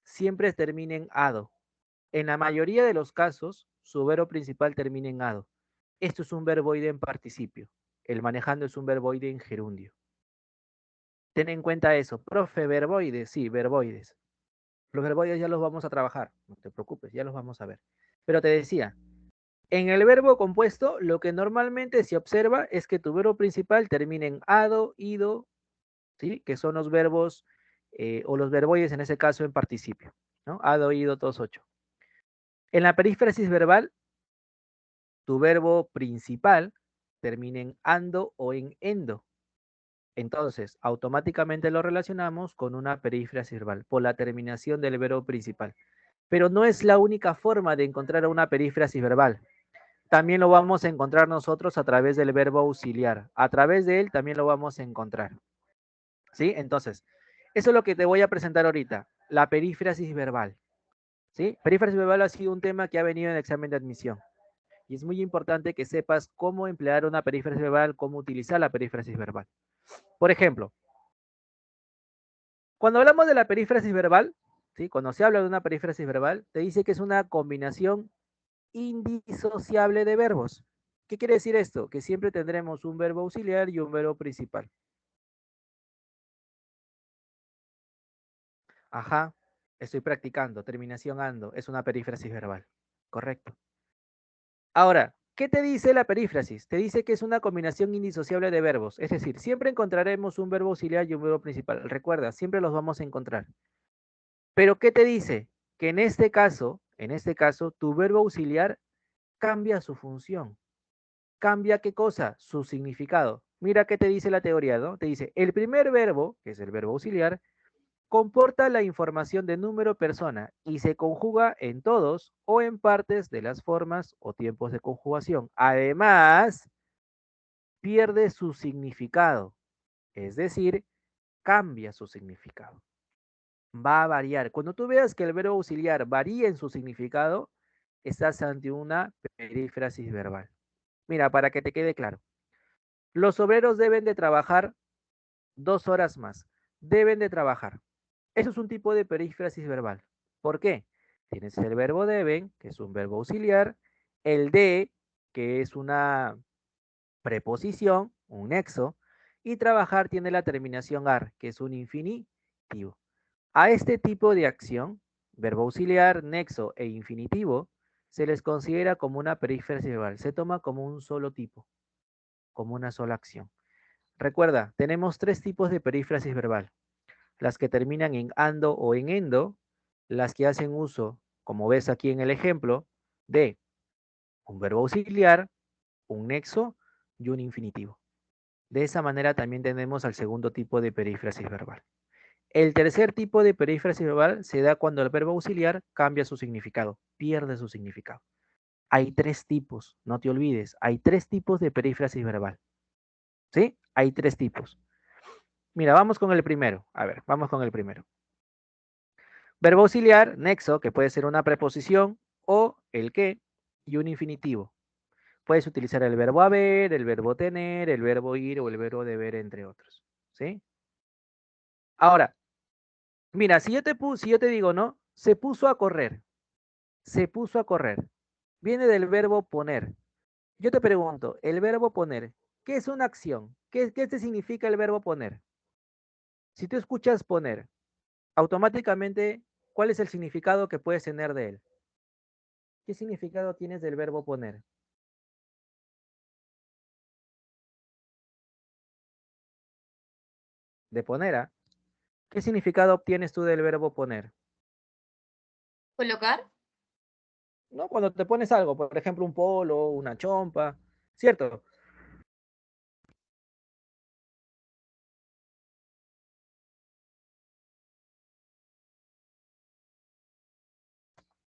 siempre termina en ado. En la mayoría de los casos, su verbo principal termina en ado. Esto es un verboide en participio. El manejando es un verboide en gerundio. Ten en cuenta eso. Profe, verboides, sí, verboides. Los verboides ya los vamos a trabajar. No te preocupes, ya los vamos a ver. Pero te decía, en el verbo compuesto, lo que normalmente se observa es que tu verbo principal termina en ado, ido, ¿sí? Que son los verbos o los verboides en ese caso en participio, ¿no? Ado, ido, todos 8. En la perífrasis verbal, tu verbo principal termina en ando o en endo. Entonces, automáticamente lo relacionamos con una perífrasis verbal por la terminación del verbo principal. Pero no es la única forma de encontrar una perífrasis verbal. También lo vamos a encontrar nosotros a través del verbo auxiliar. A través de él también lo vamos a encontrar. ¿Sí? Entonces, eso es lo que te voy a presentar ahorita, la perífrasis verbal. ¿Sí? Perífrasis verbal ha sido un tema que ha venido en el examen de admisión. Y es muy importante que sepas cómo emplear una perífrasis verbal, cómo utilizar la perífrasis verbal. Por ejemplo, cuando hablamos de la perífrasis verbal, ¿sí? Cuando se habla de una perífrasis verbal, te dice que es una combinación indisociable de verbos. ¿Qué quiere decir esto? Que siempre tendremos un verbo auxiliar y un verbo principal. Ajá, estoy practicando, terminación ando, es una perífrasis verbal. Correcto. Ahora, ¿qué te dice la perífrasis? Te dice que es una combinación indisociable de verbos, es decir, siempre encontraremos un verbo auxiliar y un verbo principal. Recuerda, siempre los vamos a encontrar. Pero ¿qué te dice? Que en este caso, tu verbo auxiliar cambia su función. ¿Cambia qué cosa? Su significado. Mira qué te dice la teoría, ¿no? Te dice, el primer verbo, que es el verbo auxiliar, comporta la información de número persona y se conjuga en todos o en partes de las formas o tiempos de conjugación. Además, pierde su significado, es decir, cambia su significado. Va a variar. Cuando tú veas que el verbo auxiliar varía en su significado, estás ante una perífrasis verbal. Mira, para que te quede claro. Los obreros deben de trabajar 2 horas más. Deben de trabajar. Eso es un tipo de perífrasis verbal. ¿Por qué? Tienes el verbo deben, que es un verbo auxiliar, el de, que es una preposición, un nexo, y trabajar tiene la terminación ar, que es un infinitivo. A este tipo de acción, verbo auxiliar, nexo e infinitivo, se les considera como una perífrasis verbal. Se toma como un solo tipo, como una sola acción. Recuerda, tenemos 3 tipos de perífrasis verbal. Las que terminan en ando o en endo, las que hacen uso, como ves aquí en el ejemplo, de un verbo auxiliar, un nexo y un infinitivo. De esa manera también tenemos al segundo tipo de perífrasis verbal. El tercer tipo de perífrasis verbal se da cuando el verbo auxiliar cambia su significado, pierde su significado. Hay 3 tipos, no te olvides, hay 3 tipos de perífrasis verbal. ¿Sí? Hay 3 tipos. Mira, vamos con el primero. A ver, vamos con el primero. Verbo auxiliar, nexo, que puede ser una preposición, o el que, y un infinitivo. Puedes utilizar el verbo haber, el verbo tener, el verbo ir o el verbo deber, entre otros. ¿Sí? Ahora, mira, si yo te digo, ¿no? Se puso a correr. Se puso a correr. Viene del verbo poner. Yo te pregunto, el verbo poner, ¿qué es una acción? ¿Qué te significa el verbo poner? Si tú escuchas poner, automáticamente, ¿cuál es el significado que puedes tener de él? ¿Qué significado tienes del verbo poner? De poner, ¿ah? ¿Qué significado obtienes tú del verbo poner? ¿Colocar? ¿No? Cuando te pones algo, por ejemplo, un polo, una chompa, ¿cierto?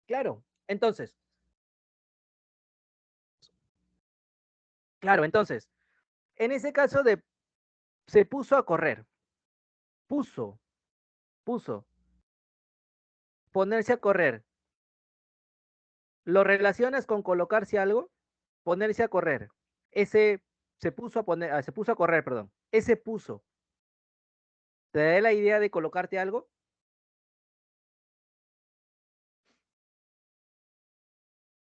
Claro. Entonces, en ese caso de se puso a correr, puso, puso, ponerse a correr, ¿lo relacionas con colocarse algo? Ponerse a correr. Ese se puso a correr, perdón. Ese puso. ¿Te da la idea de colocarte algo?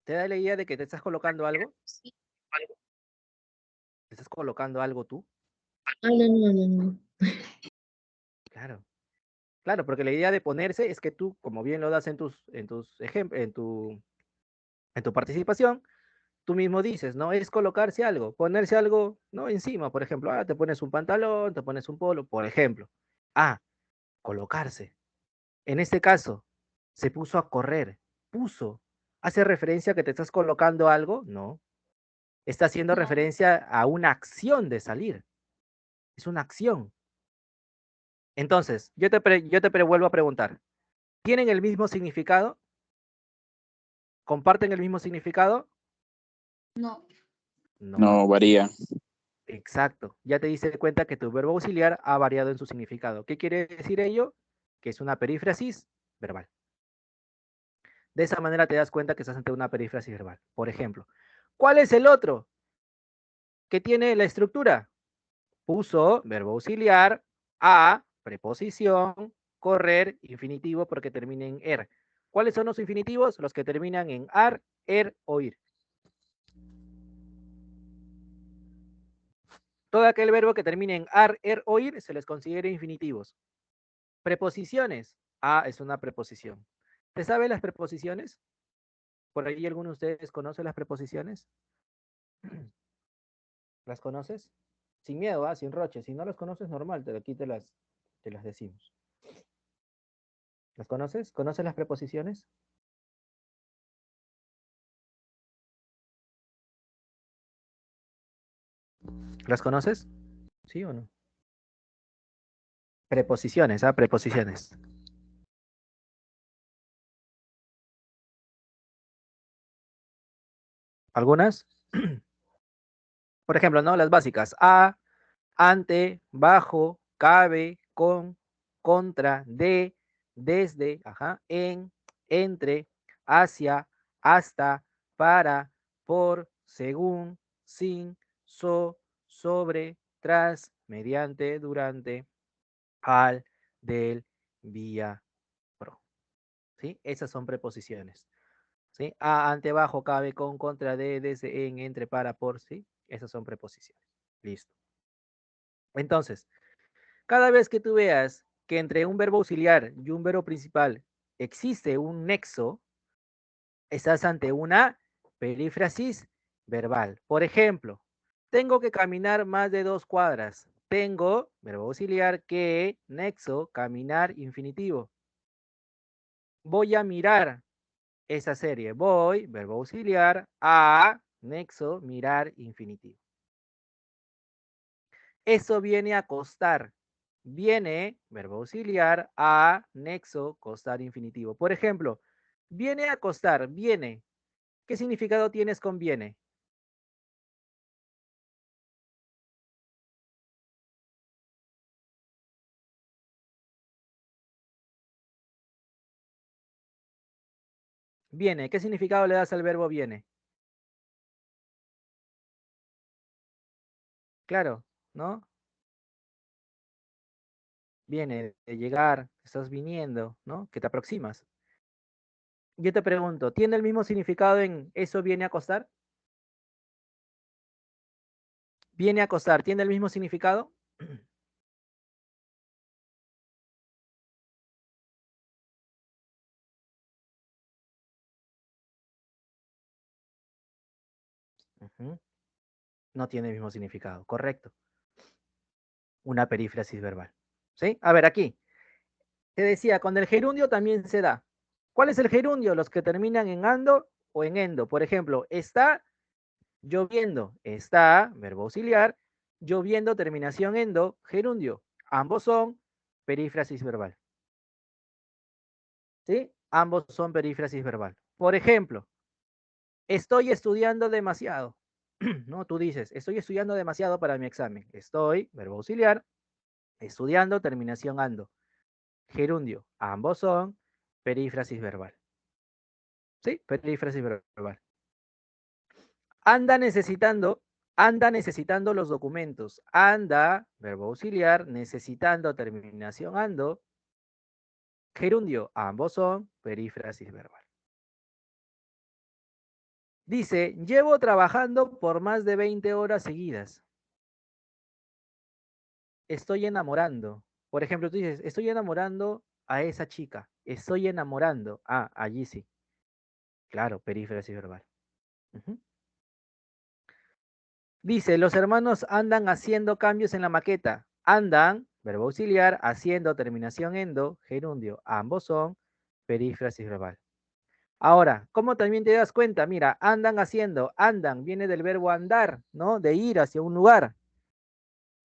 ¿Te da la idea de que te estás colocando algo? Sí. ¿Te estás colocando algo tú? Ah, no, no, no, no. Claro. Claro, porque la idea de ponerse es que tú, como bien lo das en tu participación, tú mismo dices, ¿no? Es colocarse algo, ponerse algo, ¿no? Encima, por ejemplo, te pones un pantalón, te pones un polo, por ejemplo. Ah, colocarse. En este caso, se puso a correr, puso. ¿Hace referencia a que te estás colocando algo? No. Está haciendo No. referencia a una acción de salir. Es una acción. Entonces, vuelvo a preguntar. ¿Tienen el mismo significado? ¿Comparten el mismo significado? No. No. No varía. Exacto. Ya te diste cuenta que tu verbo auxiliar ha variado en su significado. ¿Qué quiere decir ello? Que es una perífrasis verbal. De esa manera te das cuenta que estás ante una perífrasis verbal. Por ejemplo, ¿cuál es el otro que tiene la estructura? Puso, verbo auxiliar, a, preposición, correr, infinitivo porque termina en er. ¿Cuáles son los infinitivos? Los que terminan en ar, er o ir. Todo aquel verbo que termine en ar, er o ir se les considera infinitivos. Preposiciones. A es una preposición. ¿Te sabe las preposiciones? ¿Por ahí alguno de ustedes conoce las preposiciones? ¿Las conoces? Sin miedo, sin roche. Si no las conoces, normal, aquí te las decimos. ¿Las conoces? ¿Conoces las preposiciones? ¿Las conoces? ¿Sí o no? Preposiciones, ¿ah? Preposiciones. ¿Algunas? Por ejemplo, ¿no? Las básicas. A, ante, bajo, cabe, con, contra, de, desde, ajá, en, entre, hacia, hasta, para, por, según, sin, sobre, tras, mediante, durante, al, del, vía, pro. ¿Sí? Esas son preposiciones. ¿Sí? A, ante, bajo, cabe, con, contra, de, desde, en, entre, para, por, ¿sí? Esas son preposiciones. Listo. Entonces, cada vez que tú veas que entre un verbo auxiliar y un verbo principal existe un nexo, estás ante una perífrasis verbal. Por ejemplo, tengo que caminar más de 2 cuadras. Tengo, verbo auxiliar, que, nexo, caminar, infinitivo. Voy a mirar esa serie. Voy, verbo auxiliar, a, nexo, mirar, infinitivo. Eso viene a costar. Viene, verbo auxiliar, a, nexo, costar, infinitivo. Por ejemplo, viene a costar, viene. ¿Qué significado tienes con viene? Viene. ¿Qué significado le das al verbo viene? Claro, ¿no? Viene de llegar, estás viniendo, ¿no? Que te aproximas. Yo te pregunto, ¿tiene el mismo significado en eso viene a costar? Viene a costar, ¿tiene el mismo significado? Ujú. No tiene el mismo significado, correcto. Una perífrasis verbal. ¿Sí? A ver, aquí. Te decía, con el gerundio también se da. ¿Cuál es el gerundio? Los que terminan en ando o en endo. Por ejemplo, está lloviendo. Está, verbo auxiliar. Lloviendo, terminación endo, gerundio. Ambos son perífrasis verbal. ¿Sí? Ambos son perífrasis verbal. Por ejemplo, estoy estudiando demasiado. ¿No? Tú dices, estoy estudiando demasiado para mi examen. Estoy, verbo auxiliar. Estudiando, terminación ando. Gerundio. Ambos son perífrasis verbal. ¿Sí? Perífrasis verbal. Anda necesitando los documentos. Anda, verbo auxiliar, necesitando, terminación ando. Gerundio, ambos son perífrasis verbal. Dice, llevo trabajando por más de 20 horas seguidas. Estoy enamorando. Por ejemplo, tú dices, estoy enamorando a esa chica. Estoy enamorando. Ah, allí sí. Claro, perífrasis verbal. Ujú. Dice, los hermanos andan haciendo cambios en la maqueta. Andan, verbo auxiliar, haciendo, terminación endo, gerundio. Ambos son perífrasis verbal. Ahora, ¿cómo también te das cuenta? Mira, andan haciendo, andan, viene del verbo andar, ¿no? De ir hacia un lugar.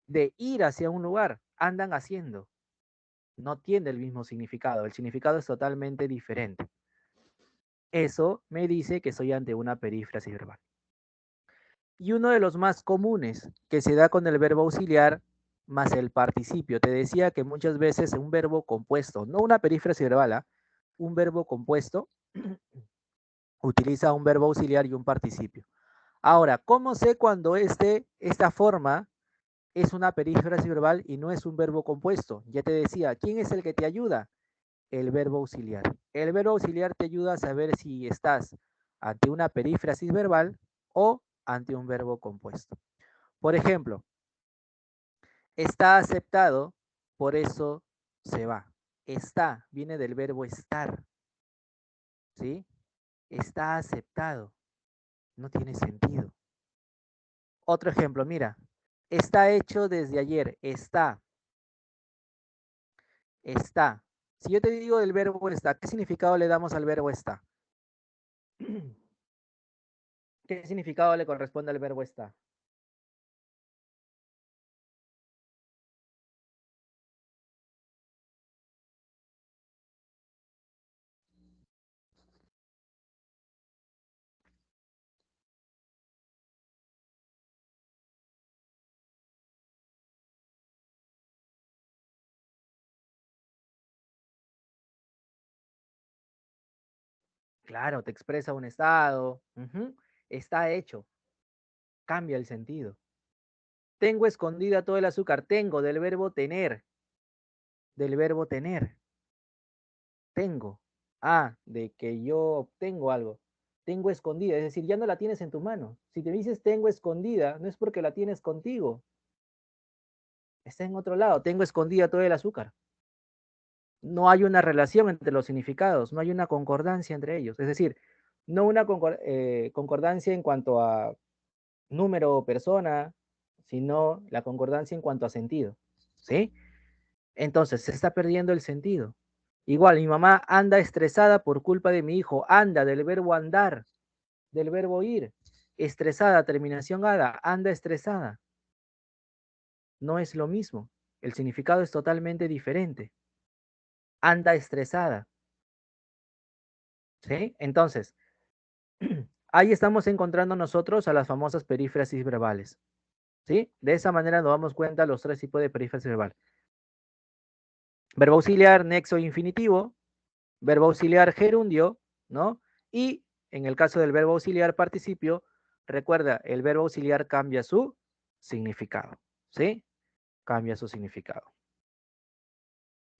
De ir hacia un lugar, andan haciendo. No tiene el mismo significado. El significado es totalmente diferente. Eso me dice que soy ante una perífrasis verbal. Y uno de los más comunes que se da con el verbo auxiliar más el participio. Te decía que muchas veces un verbo compuesto, no una perífrasis verbal, ¿ah? Un verbo compuesto utiliza un verbo auxiliar y un participio. Ahora, ¿cómo sé cuando esta forma es una perífrasis verbal y no es un verbo compuesto? Ya te decía, ¿quién es el que te ayuda? El verbo auxiliar. El verbo auxiliar te ayuda a saber si estás ante una perífrasis verbal o ante un verbo compuesto. Por ejemplo, está aceptado, por eso se va. Está, viene del verbo estar, ¿sí? Está aceptado, no tiene sentido. Otro ejemplo, mira, está hecho desde ayer, está. Si yo te digo del verbo está, ¿qué significado le damos al verbo está? ¿Qué significado le corresponde al verbo está? Claro, te expresa un estado. Está hecho. Cambia el sentido. Tengo escondida todo el azúcar. Tengo del verbo tener. Del verbo tener. Tengo. Ah, de que yo obtengo algo. Tengo escondida, es decir, ya no la tienes en tu mano. Si te dices tengo escondida, no es porque la tienes contigo. Está en otro lado. Tengo escondida todo el azúcar. No hay una relación entre los significados, no hay una concordancia entre ellos. Es decir, no una concordancia en cuanto a número o persona, sino la concordancia en cuanto a sentido. ¿Sí? Entonces, se está perdiendo el sentido. Igual, mi mamá anda estresada por culpa de mi hijo. Anda, del verbo andar, del verbo ir. Estresada, terminación anda estresada. No es lo mismo. El significado es totalmente diferente. Anda estresada. ¿Sí? Entonces, ahí estamos encontrando nosotros a las famosas perífrasis verbales. ¿Sí? De esa manera nos damos cuenta de los tres tipos de perífrasis verbal. Verbo auxiliar, nexo, infinitivo. Verbo auxiliar, gerundio, ¿no? Y en el caso del verbo auxiliar, participio, recuerda, el verbo auxiliar cambia su significado. ¿Sí? Cambia su significado.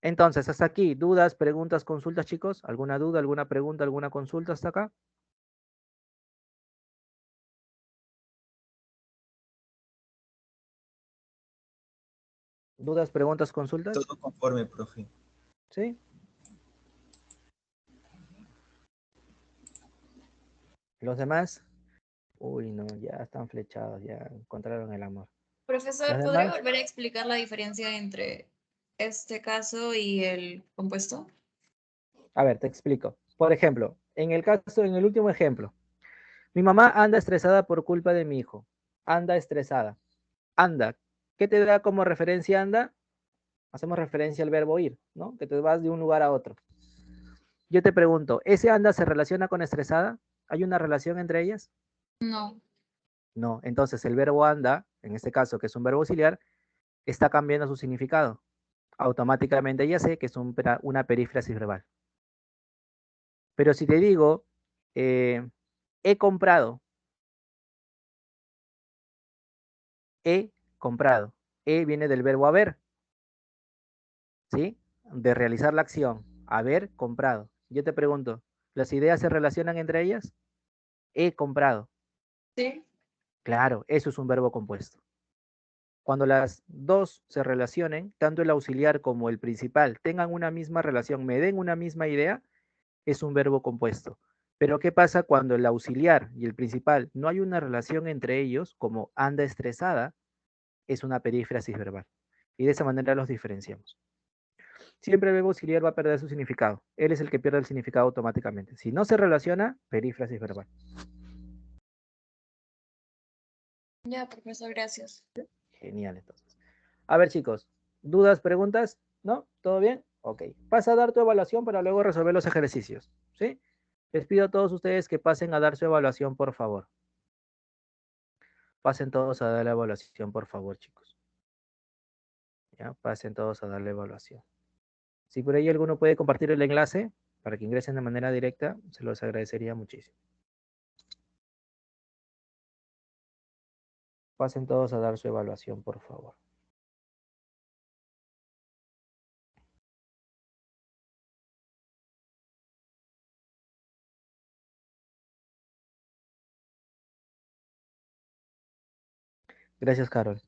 Entonces, hasta aquí, dudas, preguntas, consultas, chicos. ¿Alguna duda, alguna pregunta, alguna consulta hasta acá? ¿Dudas, preguntas, consultas? Todo conforme, profe. ¿Sí? ¿Los demás? Uy, no, ya están flechados, ya encontraron el amor. Profesor, ¿Los ¿podría demás? volver a explicar la diferencia entre este caso y el compuesto? A ver, te explico. Por ejemplo, en el último ejemplo, mi mamá anda estresada por culpa de mi hijo. Anda estresada. Anda. ¿Qué te da como referencia anda? Hacemos referencia al verbo ir, ¿no? Que te vas de un lugar a otro. Yo te pregunto, ¿ese anda se relaciona con estresada? ¿Hay una relación entre ellas? No. No. Entonces el verbo anda, en este caso que es un verbo auxiliar, está cambiando su significado. Automáticamente ya sé que es una perífrasis verbal. Pero si te digo, he comprado, he comprado. He viene del verbo haber, ¿sí? De realizar la acción, haber comprado. Yo te pregunto, ¿las ideas se relacionan entre ellas? He comprado. Sí. Claro, eso es un verbo compuesto. Cuando las dos se relacionen, tanto el auxiliar como el principal tengan una misma relación, me den una misma idea, es un verbo compuesto. Pero ¿qué pasa cuando el auxiliar y el principal no hay una relación entre ellos, como anda estresada, es una perífrasis verbal? Y de esa manera los diferenciamos. Siempre el verbo auxiliar va a perder su significado. Él es el que pierde el significado automáticamente. Si no se relaciona, perífrasis verbal. Ya, profesor, gracias. Genial, entonces. A ver, chicos, ¿dudas, preguntas? ¿No? ¿Todo bien? Ok. Pasa a dar tu evaluación para luego resolver los ejercicios. ¿Sí? Les pido a todos ustedes que pasen a dar su evaluación, por favor. Pasen todos a dar la evaluación, por favor, chicos. Ya, pasen todos a dar la evaluación. Si por ahí alguno puede compartir el enlace para que ingresen de manera directa, se los agradecería muchísimo. Pasen todos a dar su evaluación, por favor. Gracias, Carol.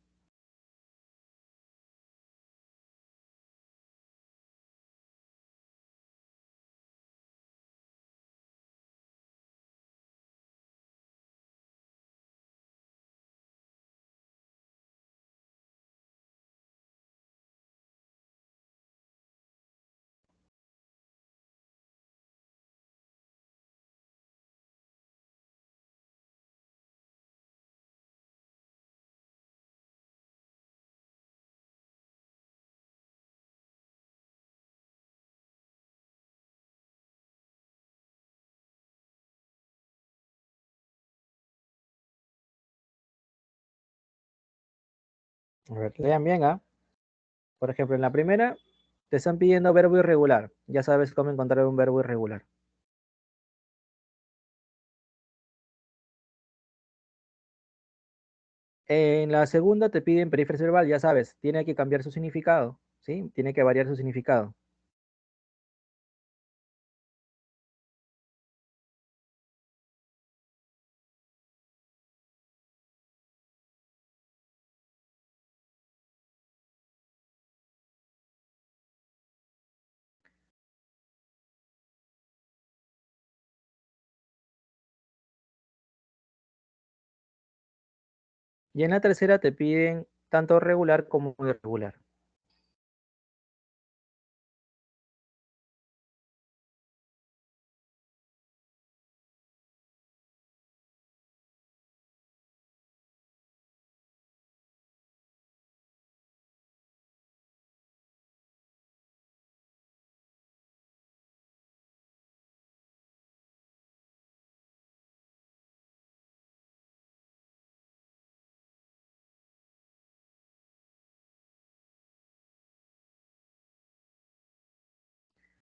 A ver, lean bien, ¿ah? Por ejemplo, en la primera te están pidiendo verbo irregular. Ya sabes cómo encontrar un verbo irregular. En la segunda te piden perífrasis verbal, ya sabes, tiene que cambiar su significado, ¿sí? Tiene que variar su significado. Y en la tercera te piden tanto regular como irregular.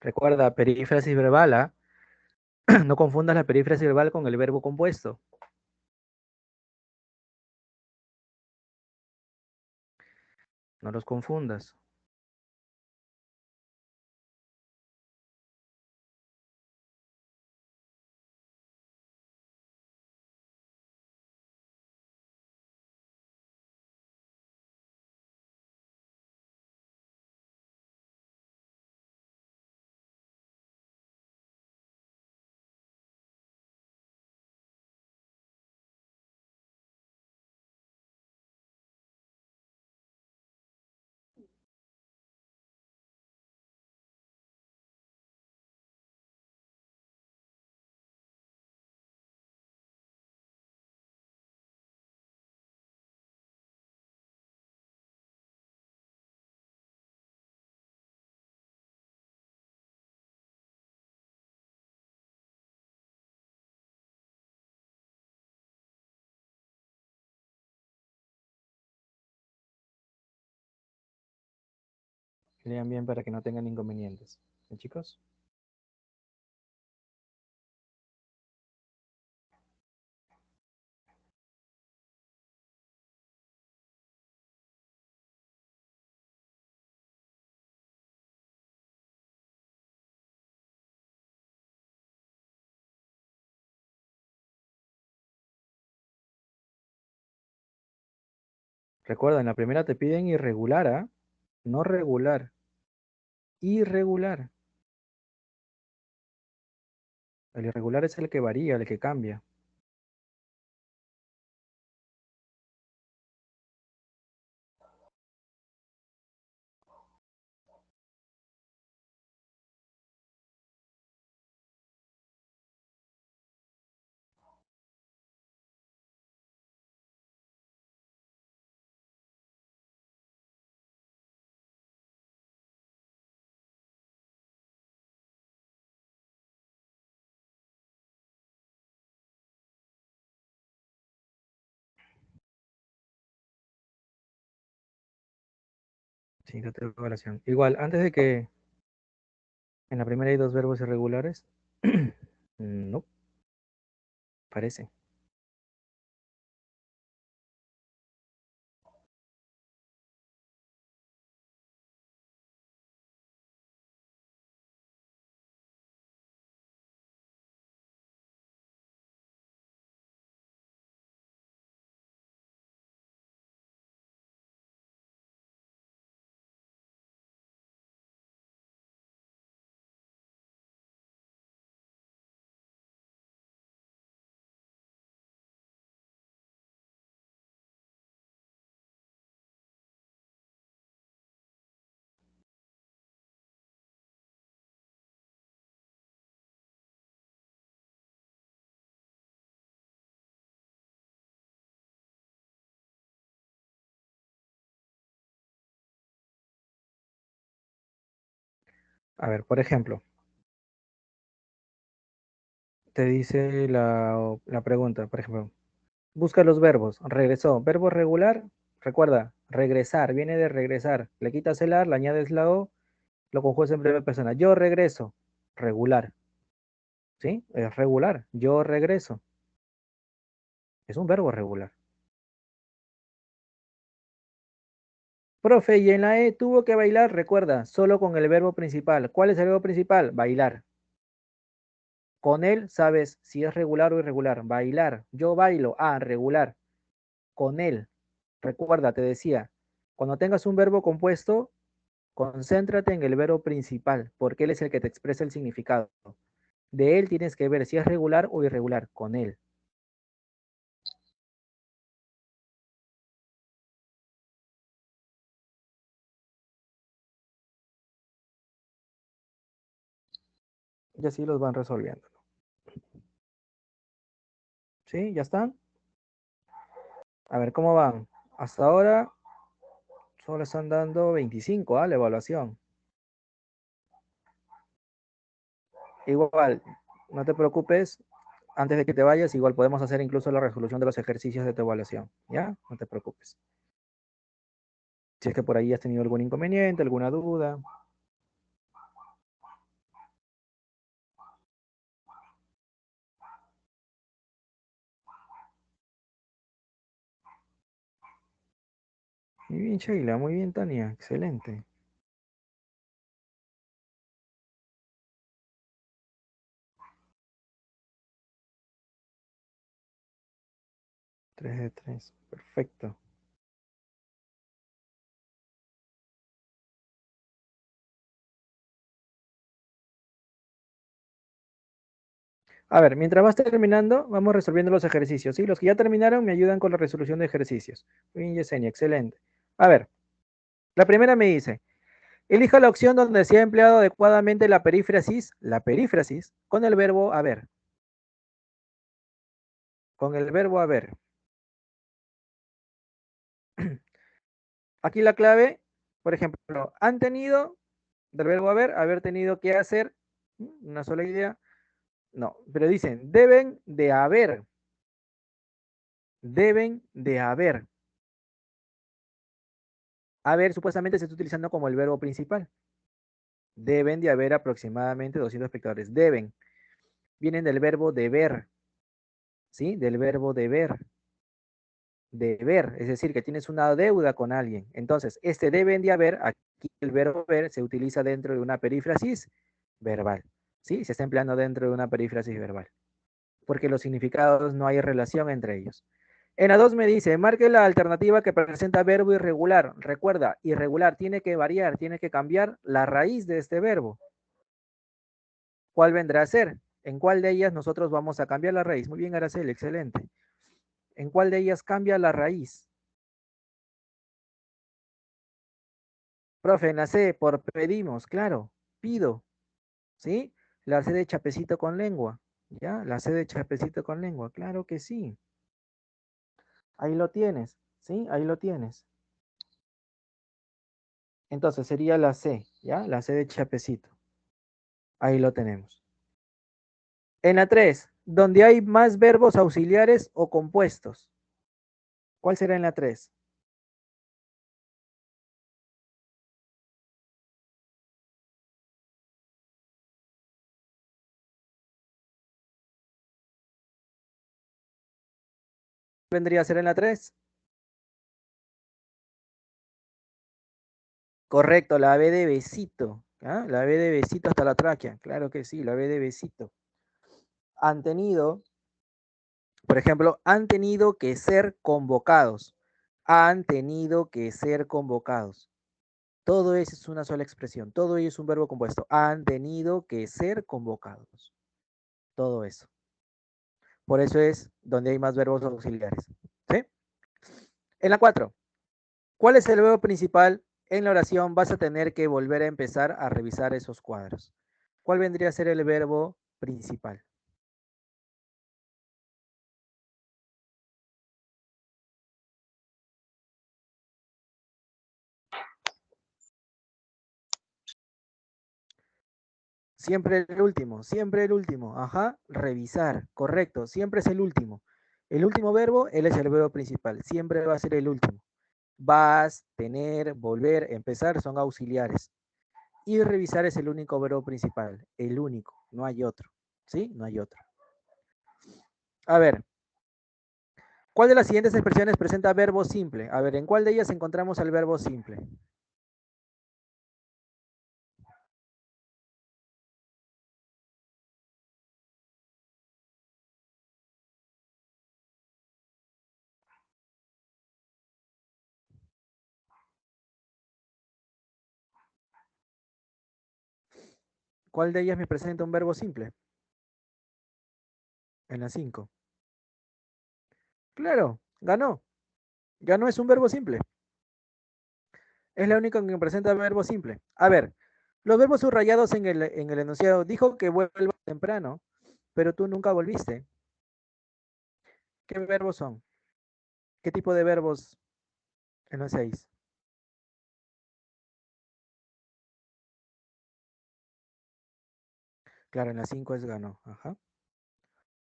Recuerda, perífrasis verbal, ¿ah? No confundas la perífrasis verbal con el verbo compuesto. No los confundas. Lean bien para que no tengan inconvenientes. ¿Sí, chicos? Recuerda, en la primera te piden irregular, ¿ah? No regular. Irregular. El irregular es el que varía, el que cambia. Siguiente evaluación. Igual, antes de que en la primera hay dos verbos irregulares. No, parece. A ver, por ejemplo, te dice la pregunta, por ejemplo, busca los verbos. Regresó. Verbo regular, recuerda, regresar, viene de regresar. Le quitas el ar, le añades la o, lo conjugas en primera persona. Yo regreso. Regular. ¿Sí? Es regular. Yo regreso. Es un verbo regular. Profe, y en la E tuvo que bailar, recuerda, solo con el verbo principal. ¿Cuál es el verbo principal? Bailar. Con él sabes si es regular o irregular. Bailar. Yo bailo. Ah, regular. Con él. Recuerda, te decía, cuando tengas un verbo compuesto, concéntrate en el verbo principal, porque él es el que te expresa el significado. De él tienes que ver si es regular o irregular. Con él. Y así los van resolviendo. ¿Sí? ¿Ya están? A ver, ¿cómo van? Hasta ahora solo están dando 25, ¿ah? La evaluación. Igual, no te preocupes, antes de que te vayas, igual podemos hacer incluso la resolución de los ejercicios de tu evaluación, ¿ya? No te preocupes. Si es que por ahí has tenido algún inconveniente, alguna duda. Muy bien, Sheila, muy bien, Tania, excelente. Tres de 3, perfecto. A ver, mientras vas terminando, vamos resolviendo los ejercicios, ¿sí? Los que ya terminaron me ayudan con la resolución de ejercicios. Muy bien, Yesenia, excelente. A ver, la primera me dice, elija la opción donde se ha empleado adecuadamente la perífrasis, con el verbo haber. Con el verbo haber. Aquí la clave, por ejemplo, han tenido, del verbo haber tenido que hacer, una sola idea, no, pero dicen, deben de haber. Deben de haber. Haber supuestamente se está utilizando como el verbo principal. Deben de haber aproximadamente 200 espectadores. Deben. Vienen del verbo deber. ¿Sí? Del verbo deber. Deber. Es decir, que tienes una deuda con alguien. Entonces, este deben de haber, aquí el verbo haber se utiliza dentro de una perífrasis verbal. ¿Sí? Se está empleando dentro de una perífrasis verbal. Porque los significados no hay relación entre ellos. En la 2 me dice, marque la alternativa que presenta verbo irregular. Recuerda, irregular tiene que variar, tiene que cambiar la raíz de este verbo. ¿Cuál vendrá a ser? ¿En cuál de ellas nosotros vamos a cambiar la raíz? Muy bien, Araceli, excelente. ¿En cuál de ellas cambia la raíz? Profe, en la C, por pedimos, claro, pido, ¿sí? La C de chapecito con lengua, ¿ya? La C de chapecito con lengua, claro que sí. Ahí lo tienes, ¿sí? Ahí lo tienes. Entonces sería la C, ¿ya? La C de chapecito. Ahí lo tenemos. En la 3, donde hay más verbos auxiliares o compuestos. ¿Cuál será en la 3? ¿Vendría a ser en la 3? Correcto, la B de besito. ¿Ah? La B de besito hasta la tráquea. Claro que sí, la B de besito. Han tenido, por ejemplo, han tenido que ser convocados. Han tenido que ser convocados. Todo eso es una sola expresión. Todo ello es un verbo compuesto. Han tenido que ser convocados. Todo eso. Por eso es donde hay más verbos auxiliares. ¿Sí? En la 4. ¿Cuál es el verbo principal? En la oración vas a tener que volver a empezar a revisar esos cuadros. ¿Cuál vendría a ser el verbo principal? Siempre el último, siempre el último. Ajá, revisar, correcto, siempre es el último. El último verbo, él es el verbo principal, siempre va a ser el último. Vas, tener, volver, empezar son auxiliares. Y revisar es el único verbo principal, el único, no hay otro. ¿Sí? No hay otro. A ver, ¿Cuál de las siguientes expresiones presenta verbo simple? A ver, ¿en cuál de ellas encontramos el verbo simple? ¿Cuál de ellas me presenta un verbo simple? En la 5. Claro, ganó. Ganó es un verbo simple. Es la única que me presenta verbo simple. A ver, los verbos subrayados en el enunciado. Dijo que vuelva temprano, pero tú nunca volviste. ¿Qué verbos son? ¿Qué tipo de verbos en la 6? Claro, en la 5 es ganó. Ajá.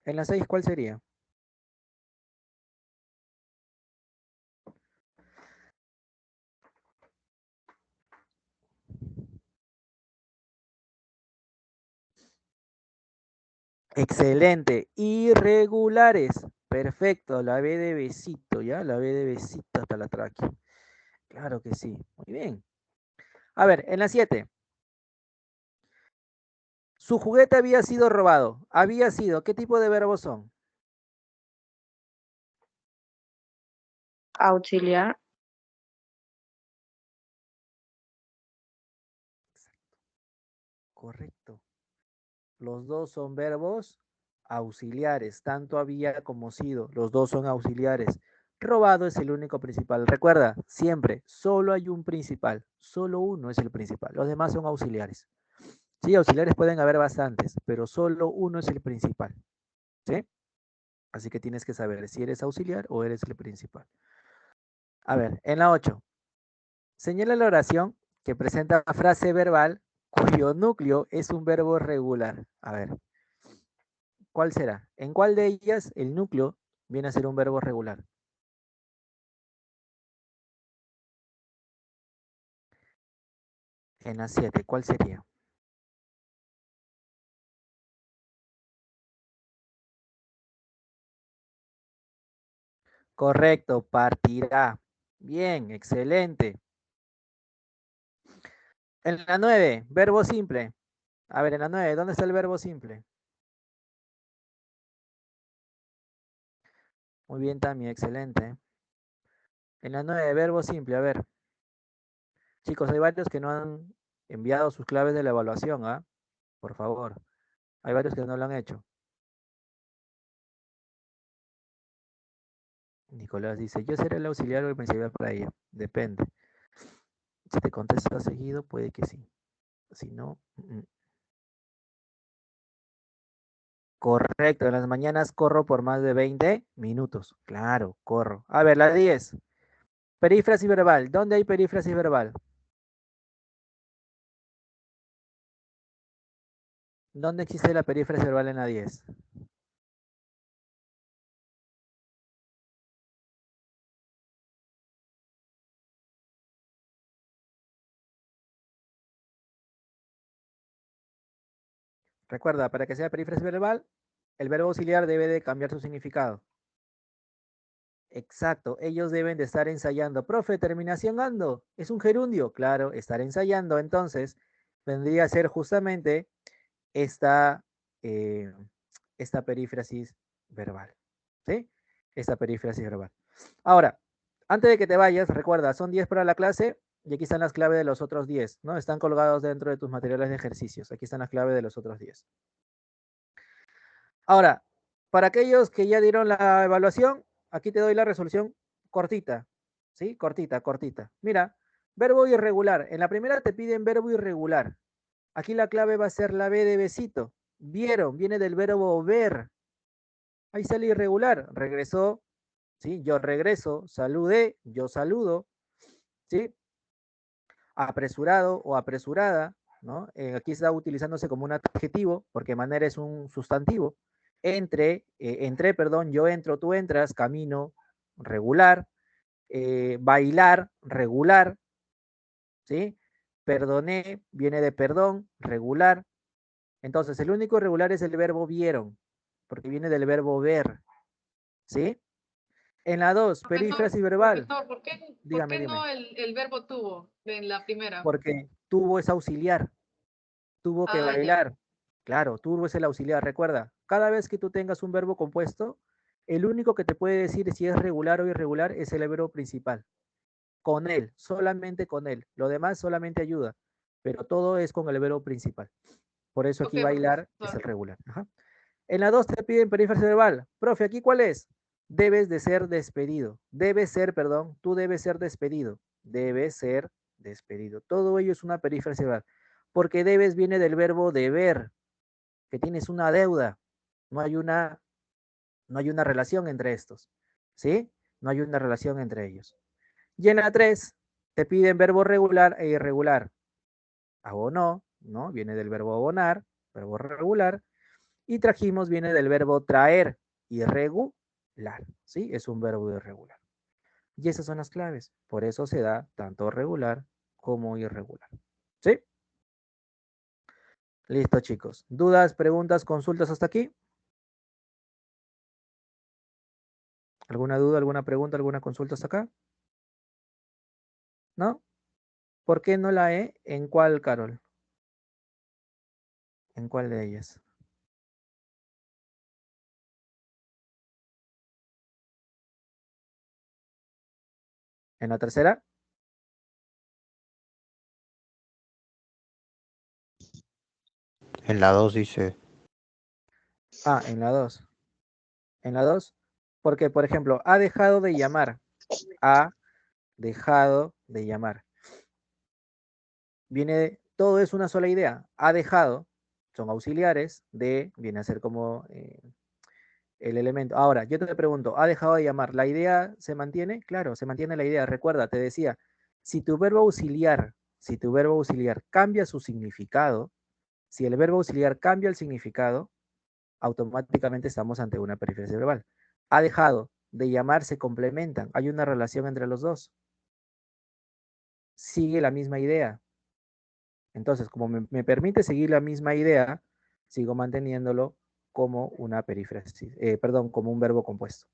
En la 6, ¿cuál sería? Excelente. Irregulares. Perfecto. La B de besito, ¿ya? La B de besito hasta la tráquea. Claro que sí. Muy bien. A ver, en la 7. Su juguete había sido robado. Había sido. ¿Qué tipo de verbos son? Auxiliar. Correcto. Los dos son verbos auxiliares. Tanto había como sido. Los dos son auxiliares. Robado es el único principal. Recuerda, siempre, solo hay un principal. Solo uno es el principal. Los demás son auxiliares. Sí, auxiliares pueden haber bastantes, pero solo uno es el principal. ¿Sí? Así que tienes que saber si eres auxiliar o eres el principal. A ver, en la 8. Señala la oración que presenta una frase verbal cuyo núcleo es un verbo regular. A ver, ¿cuál será? ¿En cuál de ellas el núcleo viene a ser un verbo regular? En la 7, ¿cuál sería? Correcto, partirá. Bien, excelente. En la 9, verbo simple. A ver, en la 9, ¿dónde está el verbo simple? Muy bien, Tami, excelente. En la 9, verbo simple, a ver. Chicos, hay varios que no han enviado sus claves de la evaluación, ¿ah? Por favor. Hay varios que no lo han hecho. Nicolás dice, yo seré el auxiliar o el principal para ella. Depende. Si te contesta seguido, puede que sí. Si no, Correcto, en las mañanas corro por más de 20 minutos. Claro, corro. A ver, la 10. Perífrasis verbal. ¿Dónde hay perífrasis verbal? ¿Dónde existe la perífrasis verbal en la 10? Recuerda, para que sea perífrasis verbal, el verbo auxiliar debe de cambiar su significado. Exacto, ellos deben de estar ensayando. Profe, terminación ando. ¿Es un gerundio? Claro, estar ensayando. Entonces, vendría a ser justamente esta, eh, esta perífrasis verbal. ¿Sí? Esta perífrasis verbal. Ahora, antes de que te vayas, recuerda, son 10 para la clase y aquí están las claves de los otros 10, ¿no? Están colgados dentro de tus materiales de ejercicios. Aquí están las claves de los otros 10. Ahora, para aquellos que ya dieron la evaluación, aquí te doy la resolución cortita, ¿sí? Cortita, cortita. Mira, verbo irregular. En la primera te piden verbo irregular. Aquí la clave va a ser la B de besito. Vieron, viene del verbo ver. Ahí sale irregular. Regresó, ¿sí? Yo regreso, saludé, yo saludo, ¿sí? Apresurado o apresurada, ¿no? Aquí está utilizándose como un adjetivo, porque manera es un sustantivo. Entré, perdón, yo entro, tú entras, camino, regular, bailar, regular, ¿sí? Perdoné, viene de perdón, regular. Entonces, el único irregular es el verbo vieron, porque viene del verbo ver, ¿sí? En la 2, perífrasis verbal. Profesor, ¿por qué Dígame, no el verbo tuvo en la primera? Porque tuvo es auxiliar. Tuvo que Ah, ya. bailar. Claro, tuvo es el auxiliar. Recuerda, cada vez que tú tengas un verbo compuesto, el único que te puede decir si es regular o irregular es el verbo principal. Con él, solamente con él. Lo demás solamente ayuda, pero todo es con el verbo principal. Por eso aquí Ok, bailar es profesor. el regular. Ajá. En la 2 te piden perífrasis verbal. Profe, ¿aquí cuál es? Debes de ser despedido. Debes ser, perdón, tú debes ser despedido. Debes ser despedido. Todo ello es una perífrasis verbal. Porque debes viene del verbo deber, que tienes una deuda. No hay una relación entre estos. ¿Sí? No hay una relación entre ellos. Y en la 3 te piden verbo regular e irregular. Abonó, ¿no? Viene del verbo abonar, verbo regular. Y trajimos viene del verbo traer, irregular, ¿sí? Es un verbo irregular. Y esas son las claves. Por eso se da tanto regular como irregular. ¿Sí? Listo, chicos. ¿Dudas, preguntas, consultas hasta aquí? ¿Alguna duda, alguna pregunta, alguna consulta hasta acá? ¿No? ¿Por qué no la E? ¿En cuál, Carol? ¿En cuál de ellas? ¿En la tercera? En la 2 dice. Ah, en la 2. En la 2, porque, por ejemplo, ha dejado de llamar. Ha dejado de llamar. Todo es una sola idea. Ha dejado, son auxiliares, de, viene a ser como el elemento. Ahora, yo te pregunto, ¿ha dejado de llamar? ¿La idea se mantiene? Claro, se mantiene la idea. Recuerda, te decía, si tu verbo auxiliar cambia su significado, si el verbo auxiliar cambia el significado, automáticamente estamos ante una periferia verbal. Ha dejado de llamar, se complementan. Hay una relación entre los dos. Sigue la misma idea. Entonces, como me permite seguir la misma idea, sigo manteniéndolo como una perífrasis, perdón, como un verbo compuesto.